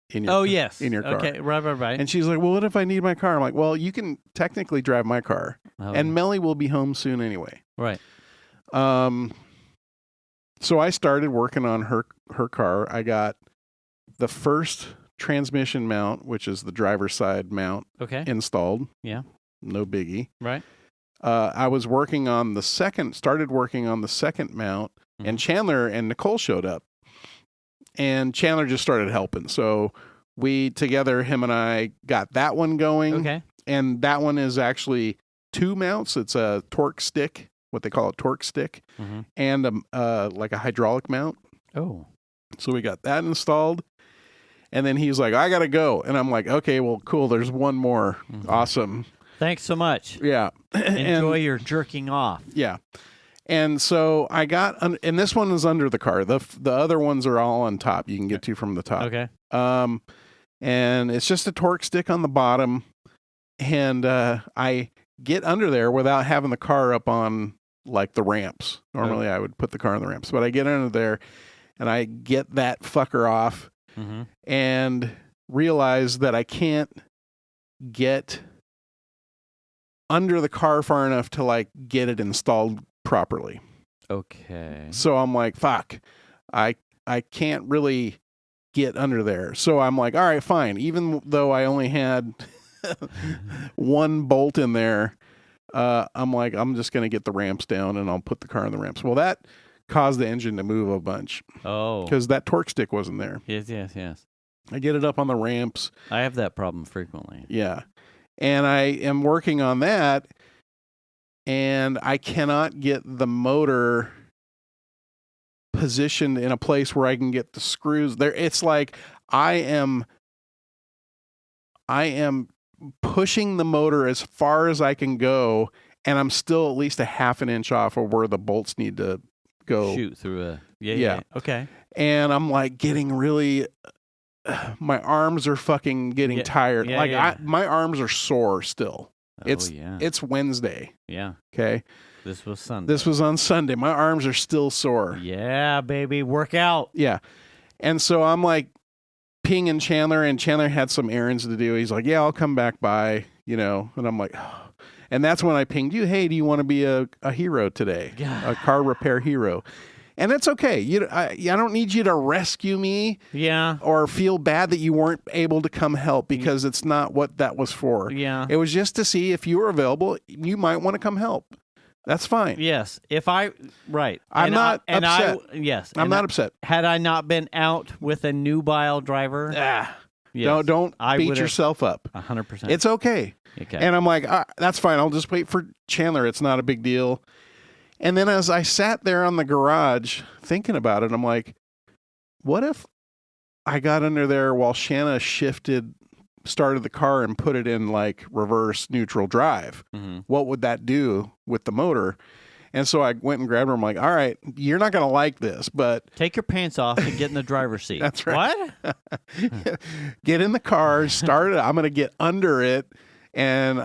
in your in your car. Okay, right. And she's like, well, what if I need my car? I'm like, well, you can technically drive my car. Oh. And Melly will be home soon anyway. Right. So I started working on her car. I got the first transmission mount, which is the driver's side mount, installed. Yeah. No biggie. Right. I was working on started working on the second mount, and Chandler and Nicole showed up. And Chandler just started helping. So we together, him and I, got that one going. Okay. And that one is actually 2 mounts. It's a torque stick, what they call a torque stick, and like a hydraulic mount. Oh. So we got that installed. And then he's like, I got to go. And I'm like, okay, well, cool. There's one more. Awesome. Thanks so much. Yeah. Enjoy your jerking off. Yeah. And so I got, and this one is under the car. The other ones are all on top. You can get to from the top. Okay. And it's just a torque stick on the bottom. And I get under there without having the car up on like the ramps. Normally I would put the car on the ramps, but I get under there and I get that fucker off and realize that I can't get under the car far enough to like get it installed properly. Okay. So I'm like, fuck, I can't really get under there. So I'm like, all right, fine. Even though I only had one bolt in there, I'm like, I'm just going to get the ramps down and I'll put the car on the ramps. Well, that caused the engine to move a bunch. Oh. Because that torque stick wasn't there. Yes. I get it up on the ramps. I have that problem frequently. Yeah. And I am working on that, and I cannot get the motor positioned in a place where I can get the screws there. It's like I am pushing the motor as far as I can go, and I'm still at least a half an inch off of where the bolts need to go. Shoot through a yeah. Okay. And I'm like getting really my arms are fucking getting tired. My arms are sore still. It's Wednesday. Yeah. Okay. This was Sunday. This was on Sunday. My arms are still sore. Yeah, baby. Work out. Yeah. And so I'm like pinging Chandler, and Chandler had some errands to do. He's like, yeah, I'll come back by, and I'm like, oh. And that's when I pinged you. Hey, do you want to be a hero today? Yeah. A car repair hero. And it's okay. I don't need you to rescue me. Yeah. Or feel bad that you weren't able to come help, because it's not what that was for. Yeah. It was just to see if you were available. You might want to come help. That's fine. Yes. Right. I'm not upset. I'm not upset. Had I not been out with a nubile driver. Yes, don't beat yourself up. 100%. It's okay. And I'm like, that's fine. I'll just wait for Chandler. It's not a big deal. And then as I sat there on the garage thinking about it, I'm like, what if I got under there while Shanna started the car and put it in like reverse neutral drive? What would that do with the motor? And so I went and grabbed her. I'm like, all right, you're not going to like this, but... Take your pants off and get in the driver's seat. That's right. What? Get in the car, start it. I'm going to get under it. And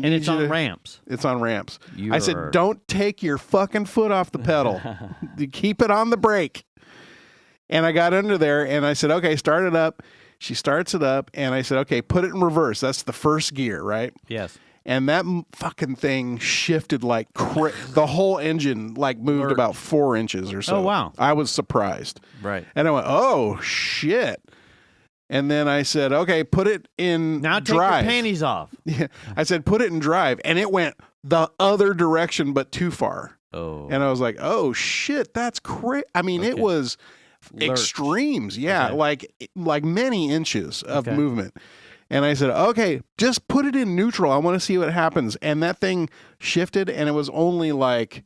it's on ramps. It's on ramps. I said, don't take your fucking foot off the pedal. Keep it on the brake. And I got under there and I said, okay, start it up. She starts it up and I said, okay, put it in reverse. That's the first gear, right? Yes. And that fucking thing shifted like the whole engine like moved about 4 inches or so. Oh, wow. I was surprised. Right. And I went, oh, shit. And then I said, okay, put it in now take drive. your panties off. Yeah. I said, put it in drive. And it went the other direction, but too far. Oh. And I was like, oh, shit, that's crazy. I mean, it was extremes. Yeah, like many inches of movement. And I said, okay, just put it in neutral. I want to see what happens. And that thing shifted, and it was only like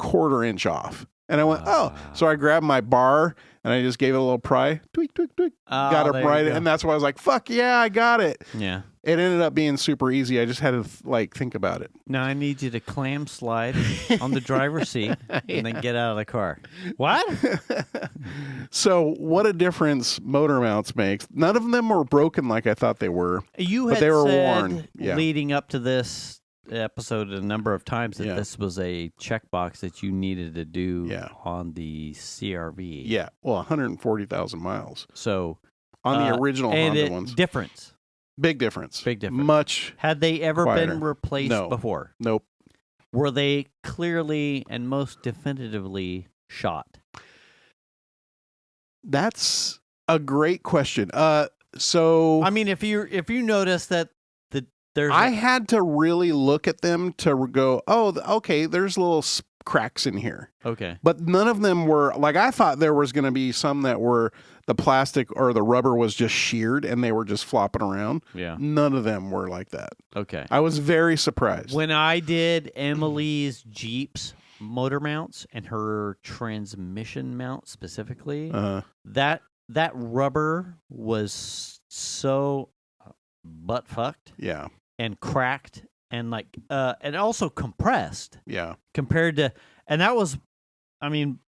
1/4 inch off. And I went, oh. So I grabbed my bar, and I just gave it a little pry. Tweak, tweak, tweak. Got it right. And that's why I was like, fuck yeah, I got it. Yeah. It ended up being super easy. I just had to think about it. Now I need you to clam slide on the driver's seat and then get out of the car. What? So what a difference motor mounts makes. None of them were broken like I thought they were. But they were said worn. Yeah. Leading up to this episode a number of times that this was a checkbox that you needed to do on the CRV. Yeah. Well, 140,000 miles. So on the original Honda ones. Difference. Big difference. Big difference. Much. Had they ever quieter. been replaced before? Nope. Were they clearly and most definitively shot? That's a great question. So I mean, if you notice that I had to really look at them to go, oh, okay, there's little cracks in here. Okay. But none of them were, like, I thought there was going to be some that were the plastic or the rubber was just sheared and they were just flopping around. Yeah. None of them were like that. Okay. I was very surprised. When I did Emily's Jeep's motor mounts and her transmission mount specifically, that rubber was so butt fucked. Yeah. And cracked and like and also compressed. Yeah. Compared to, and that was, I mean,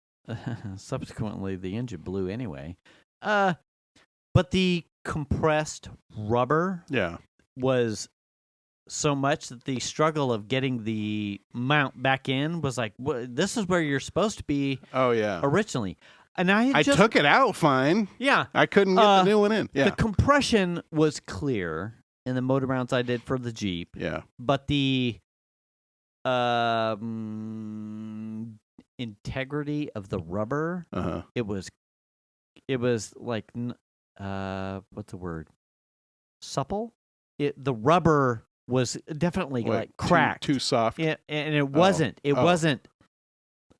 subsequently the engine blew anyway. But the compressed rubber was so much that the struggle of getting the mount back in was like, this is where you're supposed to be. Oh yeah. Originally. And I took it out fine. Yeah. I couldn't get the new one in. Yeah. The compression was clear in the motor mounts I did for the Jeep. Yeah. But the integrity of the rubber, it was like, what's the word? Supple? The rubber was definitely like cracked. Too soft. Yeah, and it wasn't. It wasn't.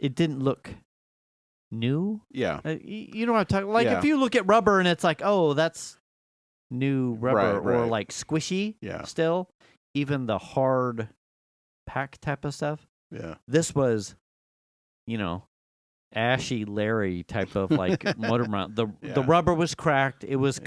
It didn't look new. Yeah. You know what I'm talking about? Like if you look at rubber and it's like, oh, that's new rubber or like squishy still, even the hard pack type of stuff. Yeah. This was, Ashy Larry type of like motor mount. The rubber was cracked. It was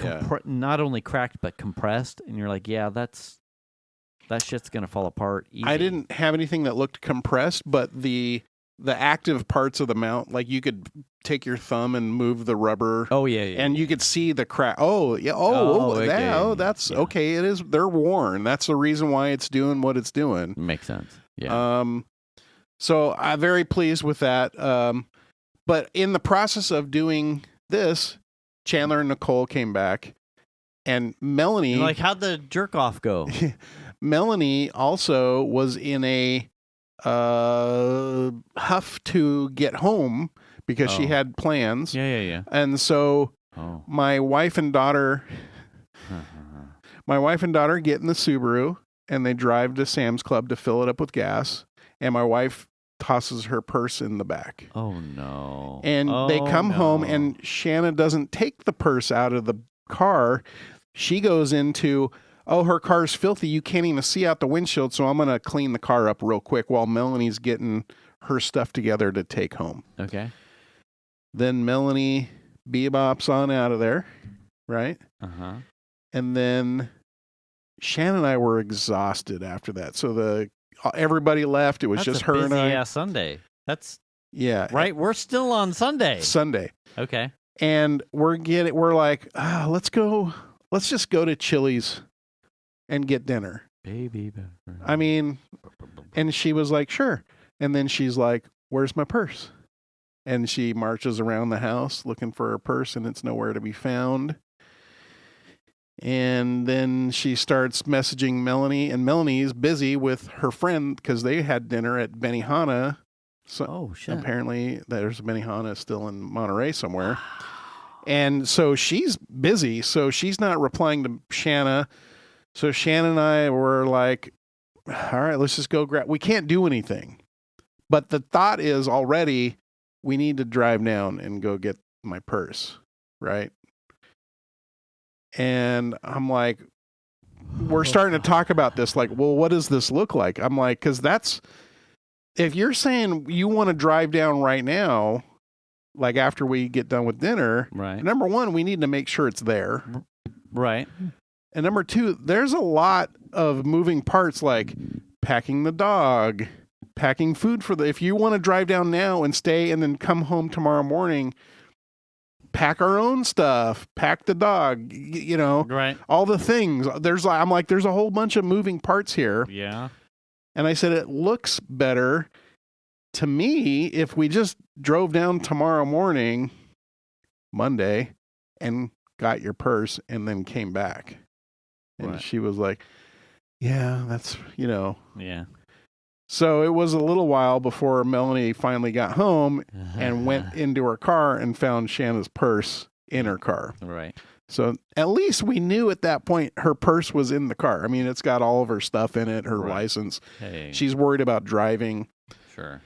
not only cracked but compressed, and you're like, yeah, that shit's gonna fall apart easy. I didn't have anything that looked compressed, but the active parts of the mount, like you could take your thumb and move the rubber. Oh yeah. And you could see the crack. That's okay. It is. They're worn. That's the reason why it's doing what it's doing. Makes sense. Yeah. So I'm very pleased with that. But in the process of doing this, Chandler and Nicole came back, and Melanie. You're like, how'd the jerk off go? Melanie also was in a huff to get home because she had plans. Yeah. And so my wife and daughter get in the Subaru and they drive to Sam's Club to fill it up with gas, and my wife tosses her purse in the back. Oh no. And they come home and Shanna doesn't take the purse out of the car. She goes into, her car's filthy. You can't even see out the windshield, so I'm going to clean the car up real quick while Melanie's getting her stuff together to take home. Okay. Then Melanie bebops on out of there, right? Uh-huh. And then Shannon and I were exhausted after that. So everybody left. It was just her and I. Yeah, Sunday. That's Yeah. right. We're still on Sunday. Sunday. Okay. And we're like, let's just go to Chili's and get dinner. Baby. I mean, and she was like, sure. And then she's like, where's my purse? And she marches around the house looking for her purse, and it's nowhere to be found. And then she starts messaging Melanie, and Melanie's busy with her friend because they had dinner at Benihana. So shit. Apparently there's a Benihana still in Monterey somewhere. And so she's busy, so she's not replying to Shanna. So Shanna and I were like, all right, let's just go grab. We can't do anything. But the thought is already, we need to drive down and go get my purse, right? And I'm like, we're starting to talk about this, like, well, what does this look like? I'm like, because if you're saying you want to drive down right now, like after we get done with dinner, right? Number one, we need to make sure it's there. Right. And number two, there's a lot of moving parts, like packing the dog, packing food if you want to drive down now and stay and then come home tomorrow morning, pack our own stuff, pack the dog, right? All the things. There's a whole bunch of moving parts here. Yeah. And I said, it looks better to me if we just drove down tomorrow morning, Monday, and got your purse and then came back. And right. She was like, yeah, that's, Yeah. So it was a little while before Melanie finally got home and went into her car and found Shanna's purse in her car. Right. So at least we knew at that point her purse was in the car. I mean, it's got all of her stuff in it, her license. Hey. She's worried about driving. Sure.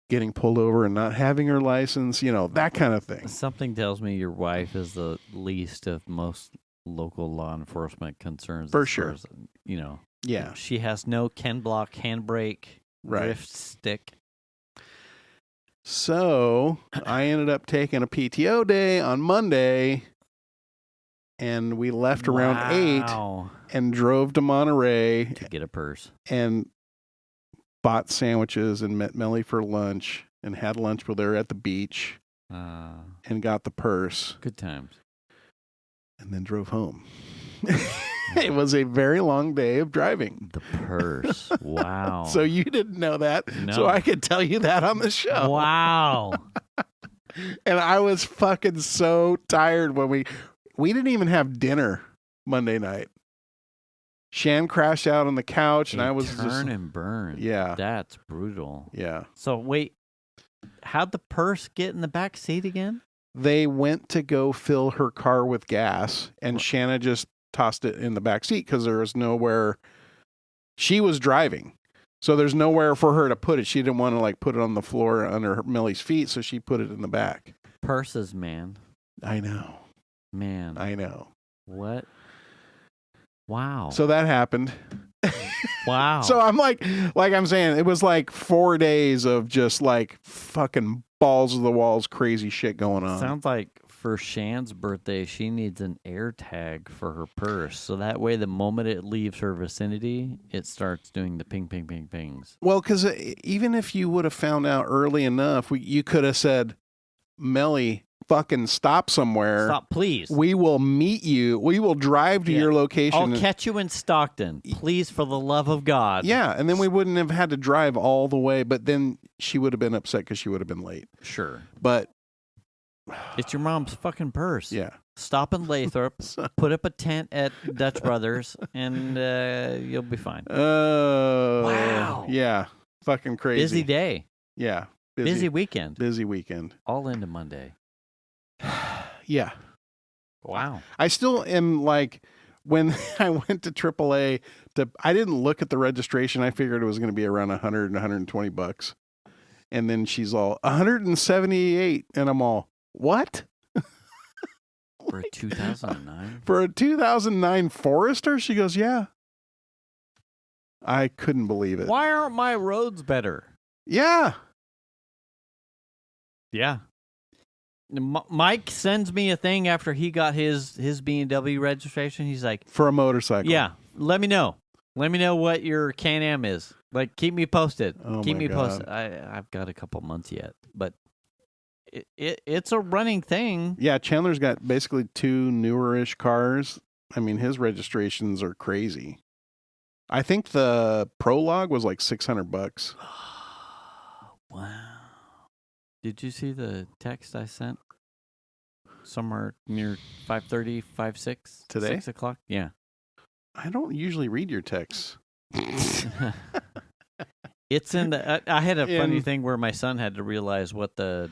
Getting pulled over and not having her license, that kind of thing. Something tells me your wife is the least of most local law enforcement concerns. For sure. Yeah. She has no Ken block, handbrake, drift stick. So I ended up taking a PTO day on Monday, and we left around 8 and drove to Monterey to get a purse and bought sandwiches and met Melly for lunch and had lunch with her at the beach and got the purse. Good times. And then drove home. It was a very long day of driving. The purse. Wow. So you didn't know that. No. So I could tell you that on the show. Wow. And I was fucking so tired when we didn't even have dinner Monday night. Shan crashed out on the couch, and I was turn and burn. Yeah. That's brutal. Yeah. So wait, how'd the purse get in the back seat again? They went to go fill her car with gas, and Shanna just tossed it in the back seat because there was nowhere. She was driving, so there's nowhere for her to put it. She didn't want to put it on the floor under Millie's feet, so she put it in the back. Purses, man. I know. Man. I know. What? Wow. So that happened. Wow. So I'm like I'm saying, it was 4 days of just fucking balls of the walls, crazy shit going on. Sounds like for Shan's birthday, she needs an air tag for her purse. So that way, the moment it leaves her vicinity, it starts doing the ping, ping, ping, pings. Well, because even if you would have found out early enough, you could have said, Melly, fucking stop somewhere. Stop, please. We will meet you. We will drive to your location. I'll catch you in Stockton. Please, for the love of God. Yeah, and then we wouldn't have had to drive all the way, but then she would have been upset because she would have been late. Sure. But it's your mom's fucking purse. Yeah. Stop in Lathrop, put up a tent at Dutch Brothers, and you'll be fine. Wow. Yeah. Fucking crazy. Busy day. Yeah. Busy weekend. Busy weekend. All into Monday. Yeah. Wow. I still am when I went to AAA, I didn't look at the registration. I figured it was going to be around 100 and $120. And then she's all 178. And I'm all, what? For a 2009? For a 2009 Forester? She goes, yeah. I couldn't believe it. Why aren't my roads better? Yeah. Yeah. Mike sends me a thing after he got his B&W registration. He's like, for a motorcycle. Yeah, let me know. Let me know what your Can-Am is. Like, keep me posted. Oh keep my me God. posted. I've got a couple months yet, but it's a running thing. Yeah, Chandler's got basically 2 newer-ish cars. I mean, his registrations are crazy. I think the Prologue was like $600. Wow. Did you see the text I sent? Somewhere near 5:30, 5:06 Today? 6 o'clock. Yeah. I don't usually read your texts. It's in the. I had a funny thing where my son had to realize what the.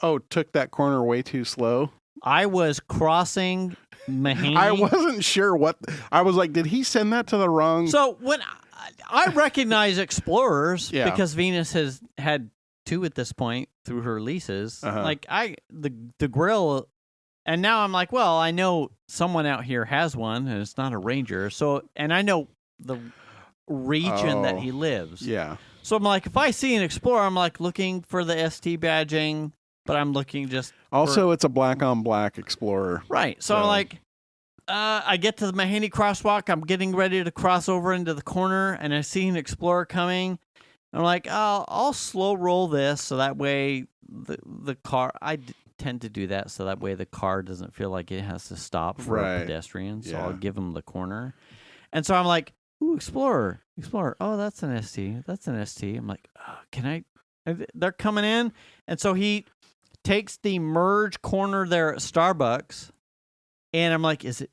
Oh, took that corner way too slow. I was crossing Mahaney. I wasn't sure what. I was like, did he send that to the wrong? So when I recognize Explorers Yeah. because Venus has had 2 at this point through her leases. Uh-huh. Like the grill, and now I'm like, well, I know someone out here has one, and it's not a Ranger. So, and I know the region that he lives. Yeah. So I'm like, if I see an Explorer, I'm like looking for the ST badging, but I'm looking just Also, it's a black on black Explorer. right. So I'm like, I get to the Mahaney crosswalk. I'm getting ready to cross over into the corner, and I see an Explorer coming. I'm like, I'll slow roll this so that way the car. Tend to do that so that way the car doesn't feel like it has to stop for a pedestrian. So I'll give him the corner, and so I'm like, ooh, Explorer. Oh, that's an ST. I'm like, can I? They're coming in, and so he takes the merge corner there at Starbucks, and I'm like, is it?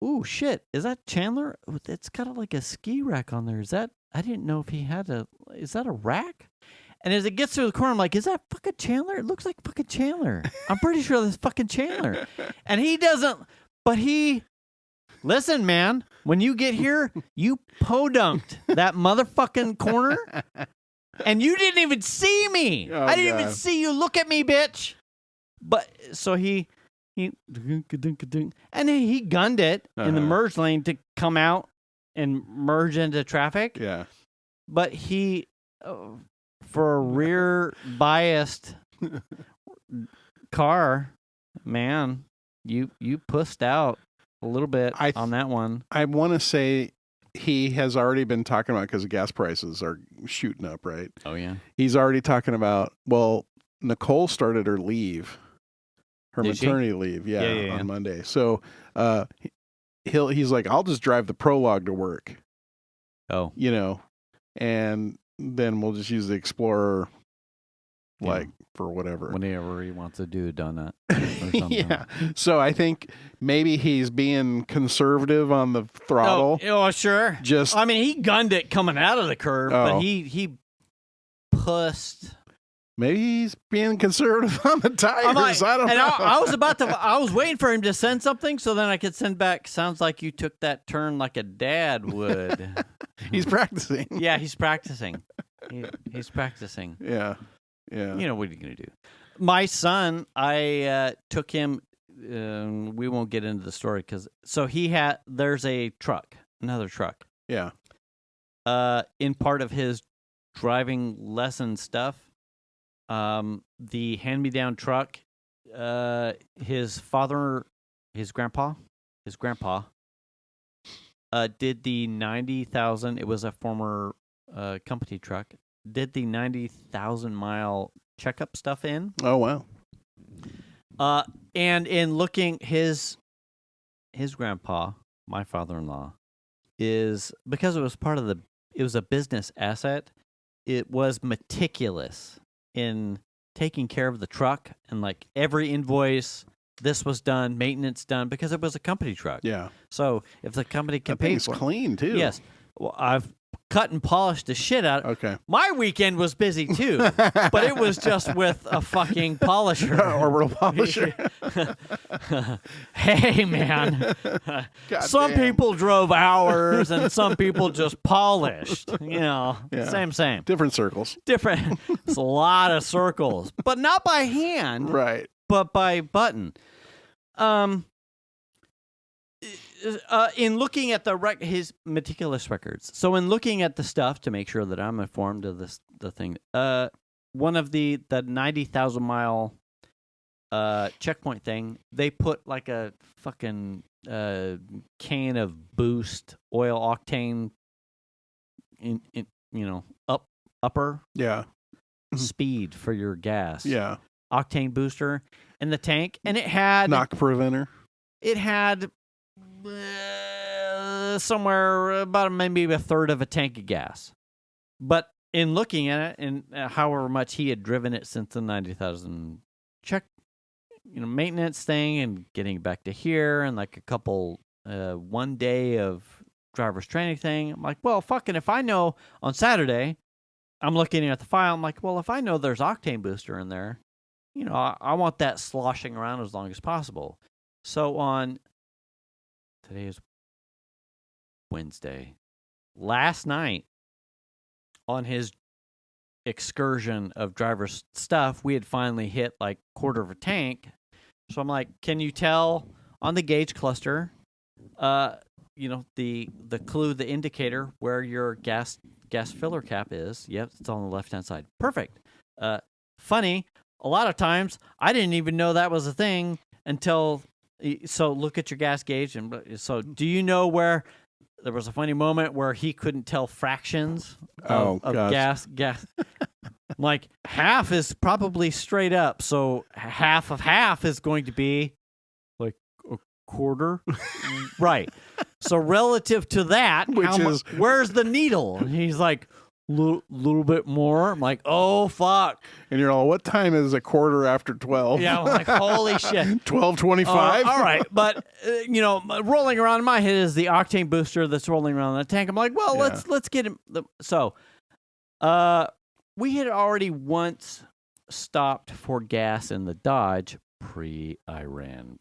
Ooh, shit! Is that Chandler? It's got like a ski rack on there. Is that? I didn't know if he had a. Is that a rack? And as it gets through the corner, I'm like, is that fucking Chandler? It looks like fucking Chandler. I'm pretty sure that's fucking Chandler. And he doesn't. But he. Listen, man. When you get here, you podunked that motherfucking corner, and you didn't even see me. Oh, I didn't even see you. Look at me, bitch. But so he and he gunned it in the merge lane to come out and merge into traffic. Yeah. But he, for a rear biased car, man, you pussed out a little bit on that one. I want to say he has already been talking about, because gas prices are shooting up, right? Oh, yeah. He's already talking about, well, Nicole started her leave, her maternity leave, on Monday. So he's like, I'll just drive the Prologue to work. Oh. You know, and then we'll just use the Explorer for whatever. Whenever he wants to do a donut or something. Yeah. So I think maybe he's being conservative on the throttle. Oh, sure. Just, I mean, he gunned it coming out of the curve, but he pussed. Maybe he's being conservative on the tires. Like, I don't know. I was waiting for him to send something so then I could send back, sounds like you took that turn like a dad would. He's practicing. Yeah, he's practicing. He's practicing. Yeah. Yeah. You know, what are you going to do? My son, I took him, we won't get into the story there's another truck. Yeah. In part of his driving lesson stuff, the hand-me-down truck, his grandpa, did the 90,000, it was a former company truck, did the 90,000 mile checkup stuff in. Oh, wow. And in looking, his grandpa, my father-in-law, is, because it was a business asset, it was meticulous in taking care of the truck, and like every invoice, this was done, maintenance done, because it was a company truck. Yeah. So if the company can pay for it. It's clean too. Yes. Well, I've cut and polished the shit out. Okay. My weekend was busy too, but it was just with a fucking polisher. Orbital polisher. Hey, man. Some people drove hours and some people just polished. You know, same. Different circles. Different. It's a lot of circles, but not by hand. Right. But by button. In looking at his meticulous records, so in looking at the stuff to make sure that I'm informed of the thing, one of the 90,000 mile checkpoint thing, they put like a fucking can of Boost oil octane upper Yeah. speed for your gas. Yeah. Octane booster in the tank, and it had knock preventer. It had somewhere about maybe a third of a tank of gas. But in looking at it, and however much he had driven it since the 90,000 check, maintenance thing, and getting back to here, and like a couple 1 day of driver's training thing, I'm like, well, fucking, if I know on Saturday, I'm looking at the file, I'm like, well, if I know there's octane booster in there, I want that sloshing around as long as possible. So today is Wednesday. Last night, on his excursion of driver's stuff, we had finally hit like quarter of a tank. So I'm like, can you tell on the gauge cluster, the clue, the indicator where your gas filler cap is? Yep, it's on the left-hand side. Perfect. Funny, a lot of times I didn't even know that was a thing until. So look at your gas gauge, and so do you know where there was a funny moment where he couldn't tell fractions of gas? Like half is probably straight up, so half of half is going to be like a quarter, right? So relative to that, where's the needle? And he's like, little bit more. I'm like, oh fuck! And you're all, what time is a quarter after 12? Yeah, I'm like, holy shit, 12:25. All right, but rolling around in my head is the octane booster that's rolling around in the tank. I'm like, well, let's get him. So, we had already once stopped for gas in the Dodge pre-Iran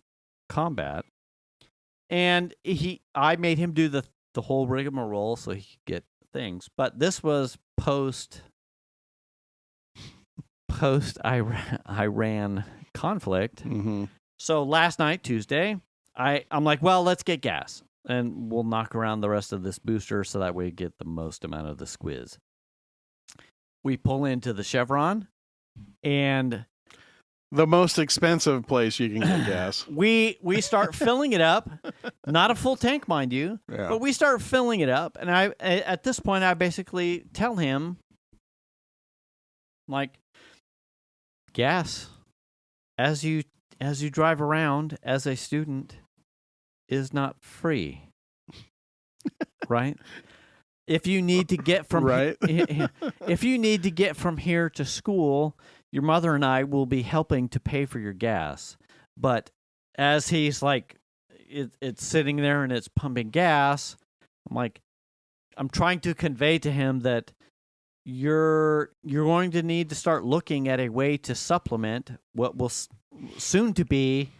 combat, and I made him do the whole rigmarole so he could get things, but this was post Iran conflict. Mm-hmm. So last night, Tuesday, I'm like, well, let's get gas, and we'll knock around the rest of this booster so that we get the most amount of the squiz. We pull into the Chevron, and the most expensive place you can get gas. We start filling it up, not a full tank, mind you, but we start filling it up. And at this point, I basically tell him, like, gas, as you drive around as a student, is not free, right? If you need to get from if you need to get from here to school, your mother and I will be helping to pay for your gas. But as he's like, it's sitting there and it's pumping gas, I'm trying to convey to him that you're going to need to start looking at a way to supplement what will soon to be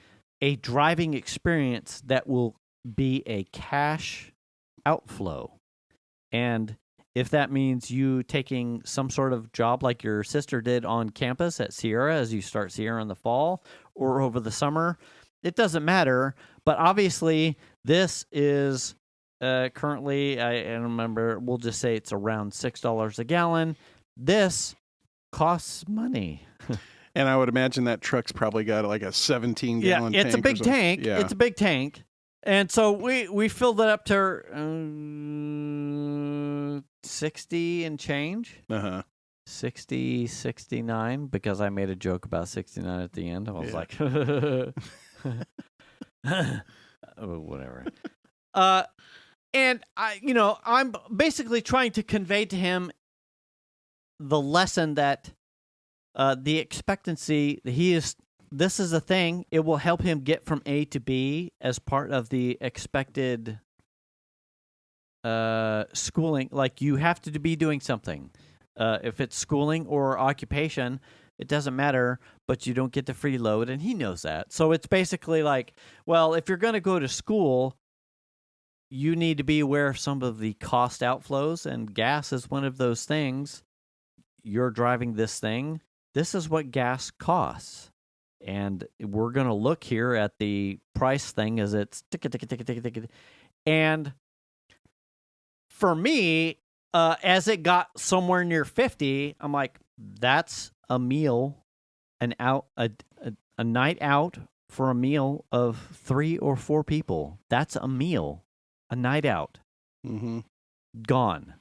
a driving experience that will be a cash outflow. And if that means you taking some sort of job like your sister did on campus at Sierra as you start Sierra in the fall or over the summer, it doesn't matter. But obviously, this is currently, I remember, we'll just say it's around $6 a gallon. This costs money. And I would imagine that truck's probably got like a 17-gallon tank. Yeah, it's a big tank. Yeah. It's a big tank. And so we filled it up to 60 and change. 60, 69, because I made a joke about 69 at the end. I was like, whatever. And I'm basically trying to convey to him the lesson that the expectancy this is a thing. It will help him get from A to B as part of the expected schooling. Like, you have to be doing something. If it's schooling or occupation, it doesn't matter, but you don't get the free load, and he knows that. So it's basically like, well, if you're going to go to school, you need to be aware of some of the cost outflows, and gas is one of those things. You're driving this thing. This is what gas costs. And we're going to look here at the price thing as it's tick. And for me, as it got somewhere near 50, I'm like, that's a meal, a night out for a meal of 3 or 4 people. That's a meal, a night out. Mm-hmm. Gone.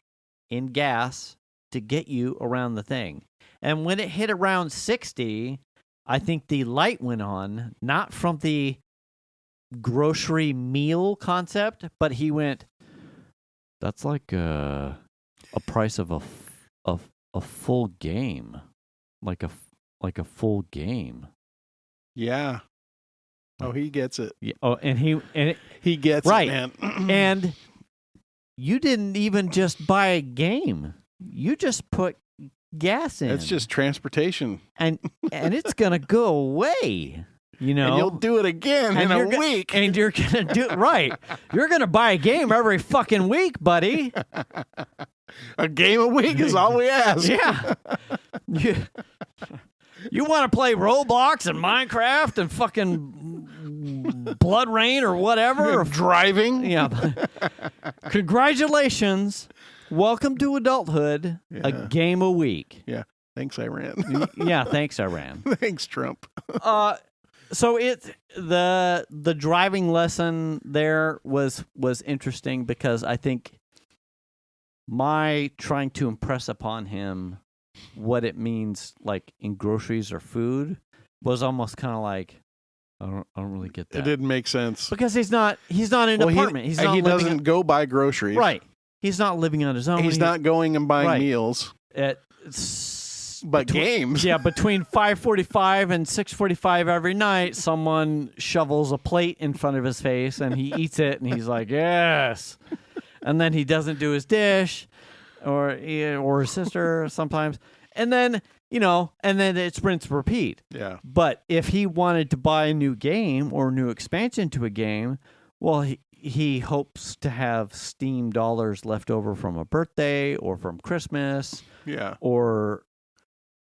in gas to get you around the thing. And when it hit around 60, I think the light went on, not from the grocery meal concept, but he went, that's like a price of a full game. Like a full game. Yeah. Oh, he gets it. Yeah. Oh, and he gets right. it, man. And you didn't even just buy a game. You just put gas in. It's just transportation. And it's gonna go away. You know, and you'll do it again in a week. And you're gonna do it right. You're gonna buy a game every fucking week, buddy. A game a week is all we ask. Yeah. You want to play Roblox and Minecraft and fucking Blood Rain or whatever? Or driving? Yeah. Congratulations. Welcome to adulthood. Yeah. A game a week. Yeah. Thanks, Iran. Yeah. Thanks, Iran. Thanks, Trump. So the driving lesson there was interesting because I think my trying to impress upon him what it means, like in groceries or food, was almost kind of like, I don't really get that. It didn't make sense because he's not in an apartment. He doesn't go buy groceries. Right. He's not living on his own. He's not going and buying meals. But games. Yeah, between 5:45 and 6:45 every night, someone shovels a plate in front of his face and he eats it and he's like, yes. And then he doesn't do his dish or his sister sometimes. And then, and then it's rinse repeat. Yeah. But if he wanted to buy a new game or a new expansion to a game, well, he hopes to have Steam dollars left over from a birthday or from Christmas. Yeah. Or,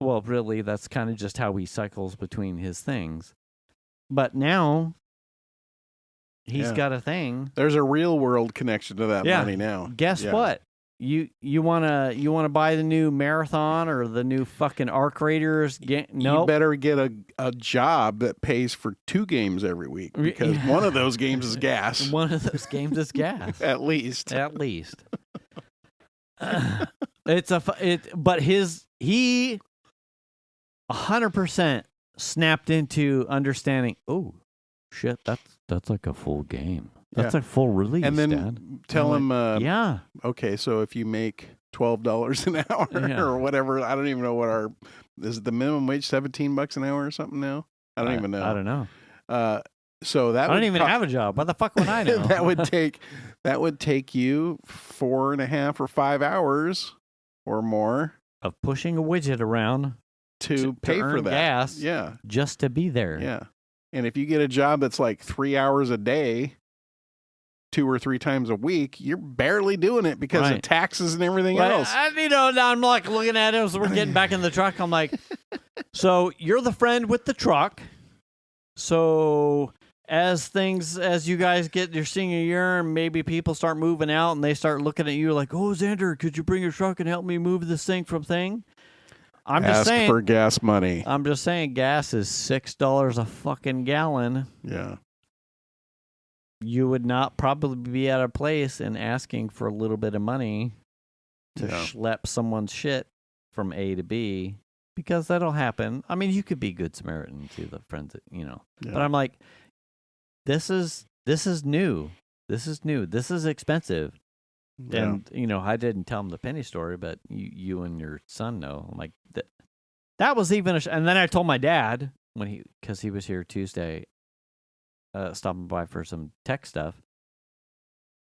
well, really, that's kind of just how he cycles between his things. But now he's got a thing. There's a real world connection to that money now. Guess what? You wanna buy the new Marathon or the new fucking Arc Raiders game? No, you better get a job that pays for 2 games every week because one of those games is gas. One of those games is gas. At least. But he 100% snapped into understanding. Oh shit, that's like a full game. That's a full release, and then Dad. Tell him, yeah. Okay, so if you make $12 an hour or whatever, I don't even know is the minimum wage $17 an hour or something now? I don't even know. I don't know. So that I don't even have a job. Why the fuck would I know? that would take you 4.5 or 5 hours or more of pushing a widget around to pay for that gas. Yeah, just to be there. Yeah, and if you get a job that's like 3 hours a day, 2 or 3 times a week, you're barely doing it because of taxes and everything else. Now I'm like looking at him, so we're getting back in the truck. I'm like, so you're the friend with the truck. So as you guys get your senior year, and maybe people start moving out and they start looking at you like, oh, Zander, could you bring your truck and help me move this thing from thing? Ask for gas money. I'm just saying gas is $6 a fucking gallon. Yeah. You would not probably be at a place and asking for a little bit of money to schlep someone's shit from A to B, because that'll happen. I mean, you could be good Samaritan to the friends that, But I'm like, this is new. This is new. This is expensive. Yeah. And, I didn't tell him the penny story, but you and your son know. I'm like, that was even and then I told my dad because he was here Tuesday, stopping by for some tech stuff.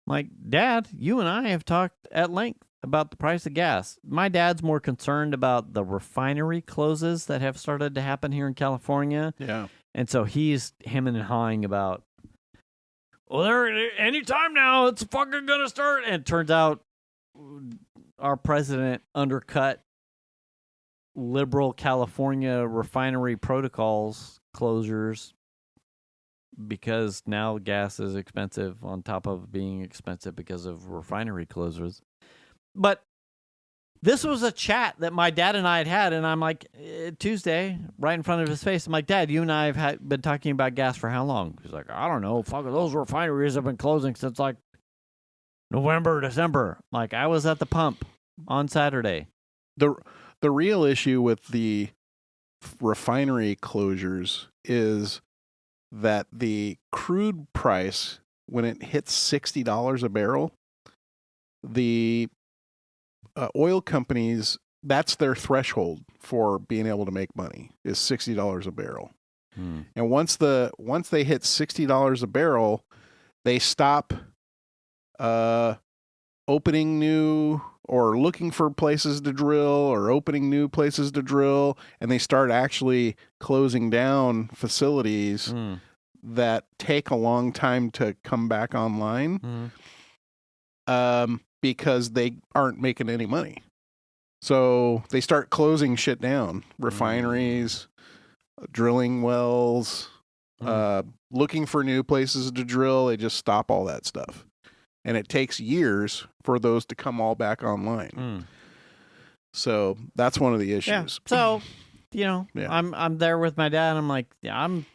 I'm like, Dad, you and I have talked at length about the price of gas. My dad's more concerned about the refinery closes that have started to happen here in California. Yeah. And so he's hemming and hawing about, well, anytime now, it's fucking going to start. And it turns out our president undercut liberal California refinery protocols closures because now gas is expensive on top of being expensive because of refinery closures. But this was a chat that my dad and I had, and I'm like, Tuesday, right in front of his face, I'm like, Dad, you and I have been talking about gas for how long? He's like, I don't know. Fuck, those refineries have been closing since like November, December. Like, I was at the pump on Saturday. The real issue with the refinery closures is that the crude price, when it hits $60 a barrel, the oil companies, that's their threshold for being able to make money, is $60 a barrel. And once they hit $60 a barrel, they stop opening new or looking for places to drill or opening new places to drill, and they start actually closing down facilities that take a long time to come back online because they aren't making any money. So they start closing shit down, refineries, drilling wells, looking for new places to drill. They just stop all that stuff. And it takes years for those to come all back online. So that's one of the issues. Yeah. So, I'm there with my dad. I'm like, I'm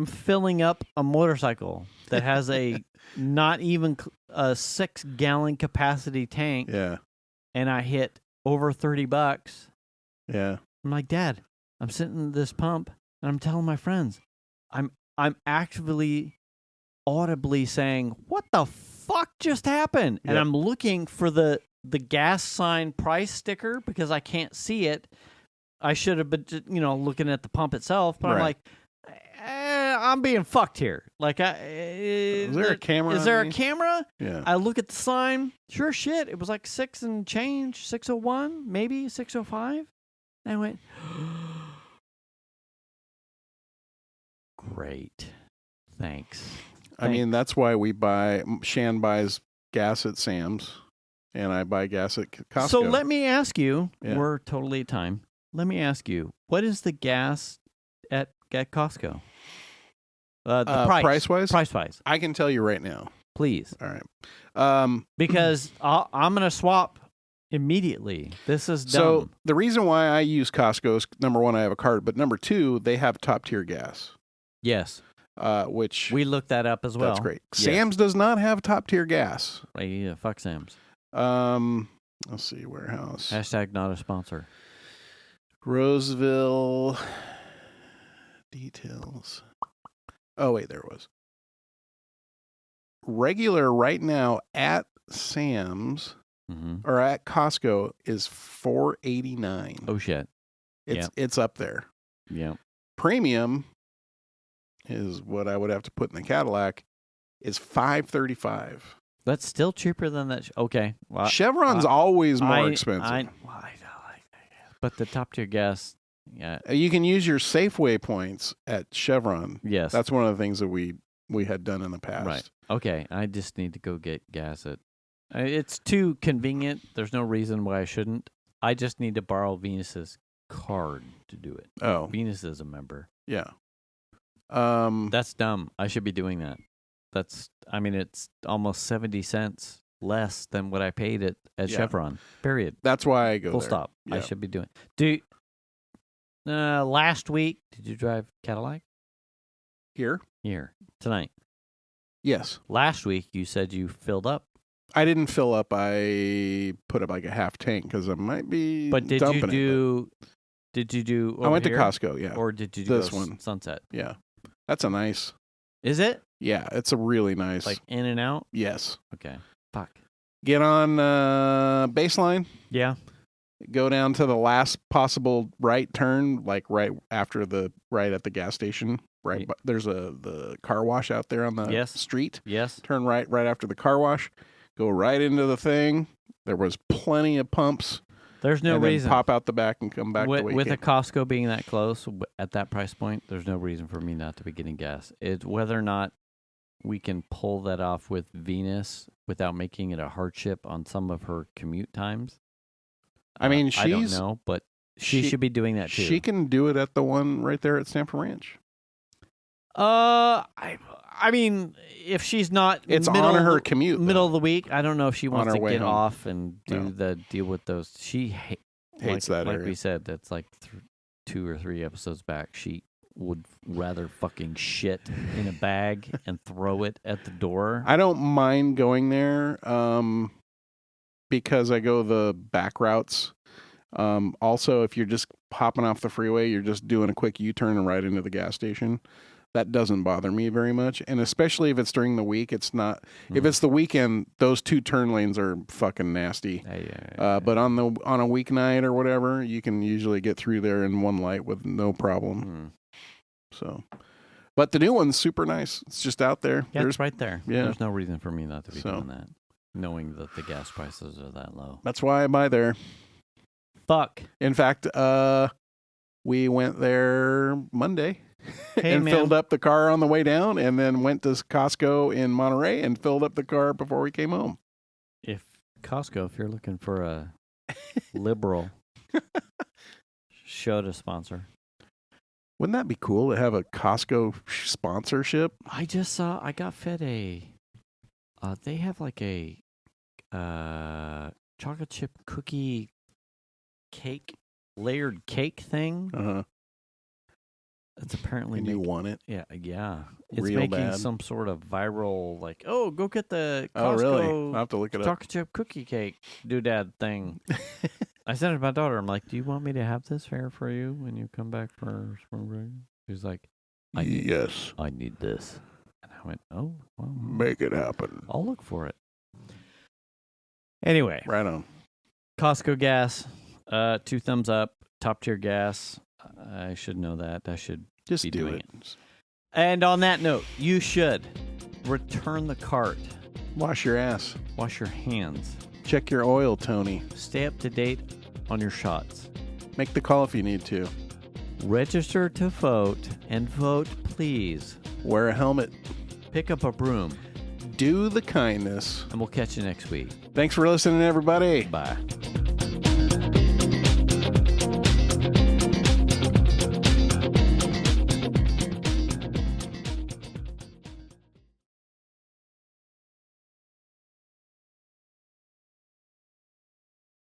filling up a motorcycle that has a not even a 6-gallon capacity tank. Yeah. And I hit over $30. Yeah. I'm like, Dad, I'm sitting at this pump and I'm telling my friends, I'm actively audibly saying, what the fuck just happened? And I'm looking for the gas sign price sticker because I can't see it. I should have been, looking at the pump itself, but I'm like, I'm being fucked here. Like, is there a camera? Is there a camera? Yeah. I look at the sign. Sure shit. It was like 6 and change, 601, maybe 605. And I went, great. Thanks. I mean, that's why Shan buys gas at Sam's and I buy gas at Costco. So let me ask you, we're totally at time. Let me ask you, what is the gas at Costco? The price-wise? Price-wise. I can tell you right now. Please. All right. Because I'm going to swap immediately. This is dumb. So the reason why I use Costco is, number one, I have a card, but number two, they have top-tier gas. Yes. Which we looked that up as well. That's great. Yes. Sam's does not have top-tier gas. Yeah, fuck Sam's. Let's see, warehouse. # not a sponsor. Roseville details. Oh, wait, there it was. Regular right now at Sam's or at Costco is $4.89. Oh, shit. It's up there. Yeah. Premium is what I would have to put in the Cadillac is $5.35. That's still cheaper than that. Okay. Well, Chevron's always more expensive. But the top tier gas, yeah. You can use your Safeway points at Chevron. Yes. That's one of the things that we had done in the past. Right. Okay. I just need to go get gas at. It's too convenient. There's no reason why I shouldn't. I just need to borrow Venus's card to do it. Oh. Venus is a member. Yeah. That's dumb. I should be doing that. It's almost 70 cents less than what I paid at Chevron. Period. That's why I go Full there. stop. Yeah. I should be doing. Last week, did you drive Cadillac? Here? Tonight. Yes. Last week, you said you filled up. I didn't fill up. I put up like a half tank because I might be dumping it. Did you do I went to Costco, yeah. Or did you do this one? Sunset? Yeah. That's a nice. Is it? Yeah, it's a really nice. Like in and out? Yes. Okay. Fuck. Get on baseline. Yeah. Go down to the last possible right turn, like right at the gas station. Right. But there's the car wash out there on the street. Yes. Turn right after the car wash. Go right into the thing. There was plenty of pumps. There's no reason. Pop out the back and come back with a Costco being that close at that price point. There's no reason for me not to be getting gas. It's whether or not we can pull that off with Venus without making it a hardship on some of her commute times. I mean, I don't know, but she should be doing that too. She can do it at the one right there at Stanford Ranch. I mean, if she's not, it's on her commute. Middle of the week, I don't know if she wants to get home. Off and do the deal with those. She hates that area. Like we said, that's like 2 or 3 episodes back. She would rather fucking shit in a bag and throw it at the door. I don't mind going there. because I go the back routes. Also, if you're just hopping off the freeway, you're just doing a quick U-turn and right into the gas station. That doesn't bother me very much. And especially if it's during the week, it's not. If it's the weekend, those 2 turn lanes are fucking nasty. But on a weeknight or whatever, you can usually get through there in one light with no problem. So, but the new one's super nice. It's just out there. Yeah, it's right there. Yeah. There's no reason for me not to be doing that, knowing that the gas prices are that low. That's why I buy there. Fuck. In fact, we went there Monday and filled up the car on the way down, and then went to Costco in Monterey and filled up the car before we came home. If you're looking for a liberal show to sponsor. Wouldn't that be cool to have a Costco sponsorship? I just saw, I got fed they have like a chocolate chip cookie cake, layered cake thing. It's apparently you want it? Yeah. It's Real making bad. some sort of viral, like, oh, go get the Costco Oh, really? I'll have to look it up. chocolate chip cookie cake doodad thing. I sent it to my daughter. I'm like, do you want me to have this here for you when you come back for spring break? She's like, yes. I need this. And I went, oh, well, Make it happen. I'll look for it. Anyway. Right on. Costco gas, 2 thumbs up, top tier gas. I should know that. I should just be do doing it. And on that note, you should return the cart. Wash your ass. Wash your hands. Check your oil, Tony. Stay up to date on your shots. Make the call if you need to. Register to vote, and vote, please. Wear a helmet. Pick up a broom. Do the kindness. And we'll catch you next week. Thanks for listening, everybody. Bye.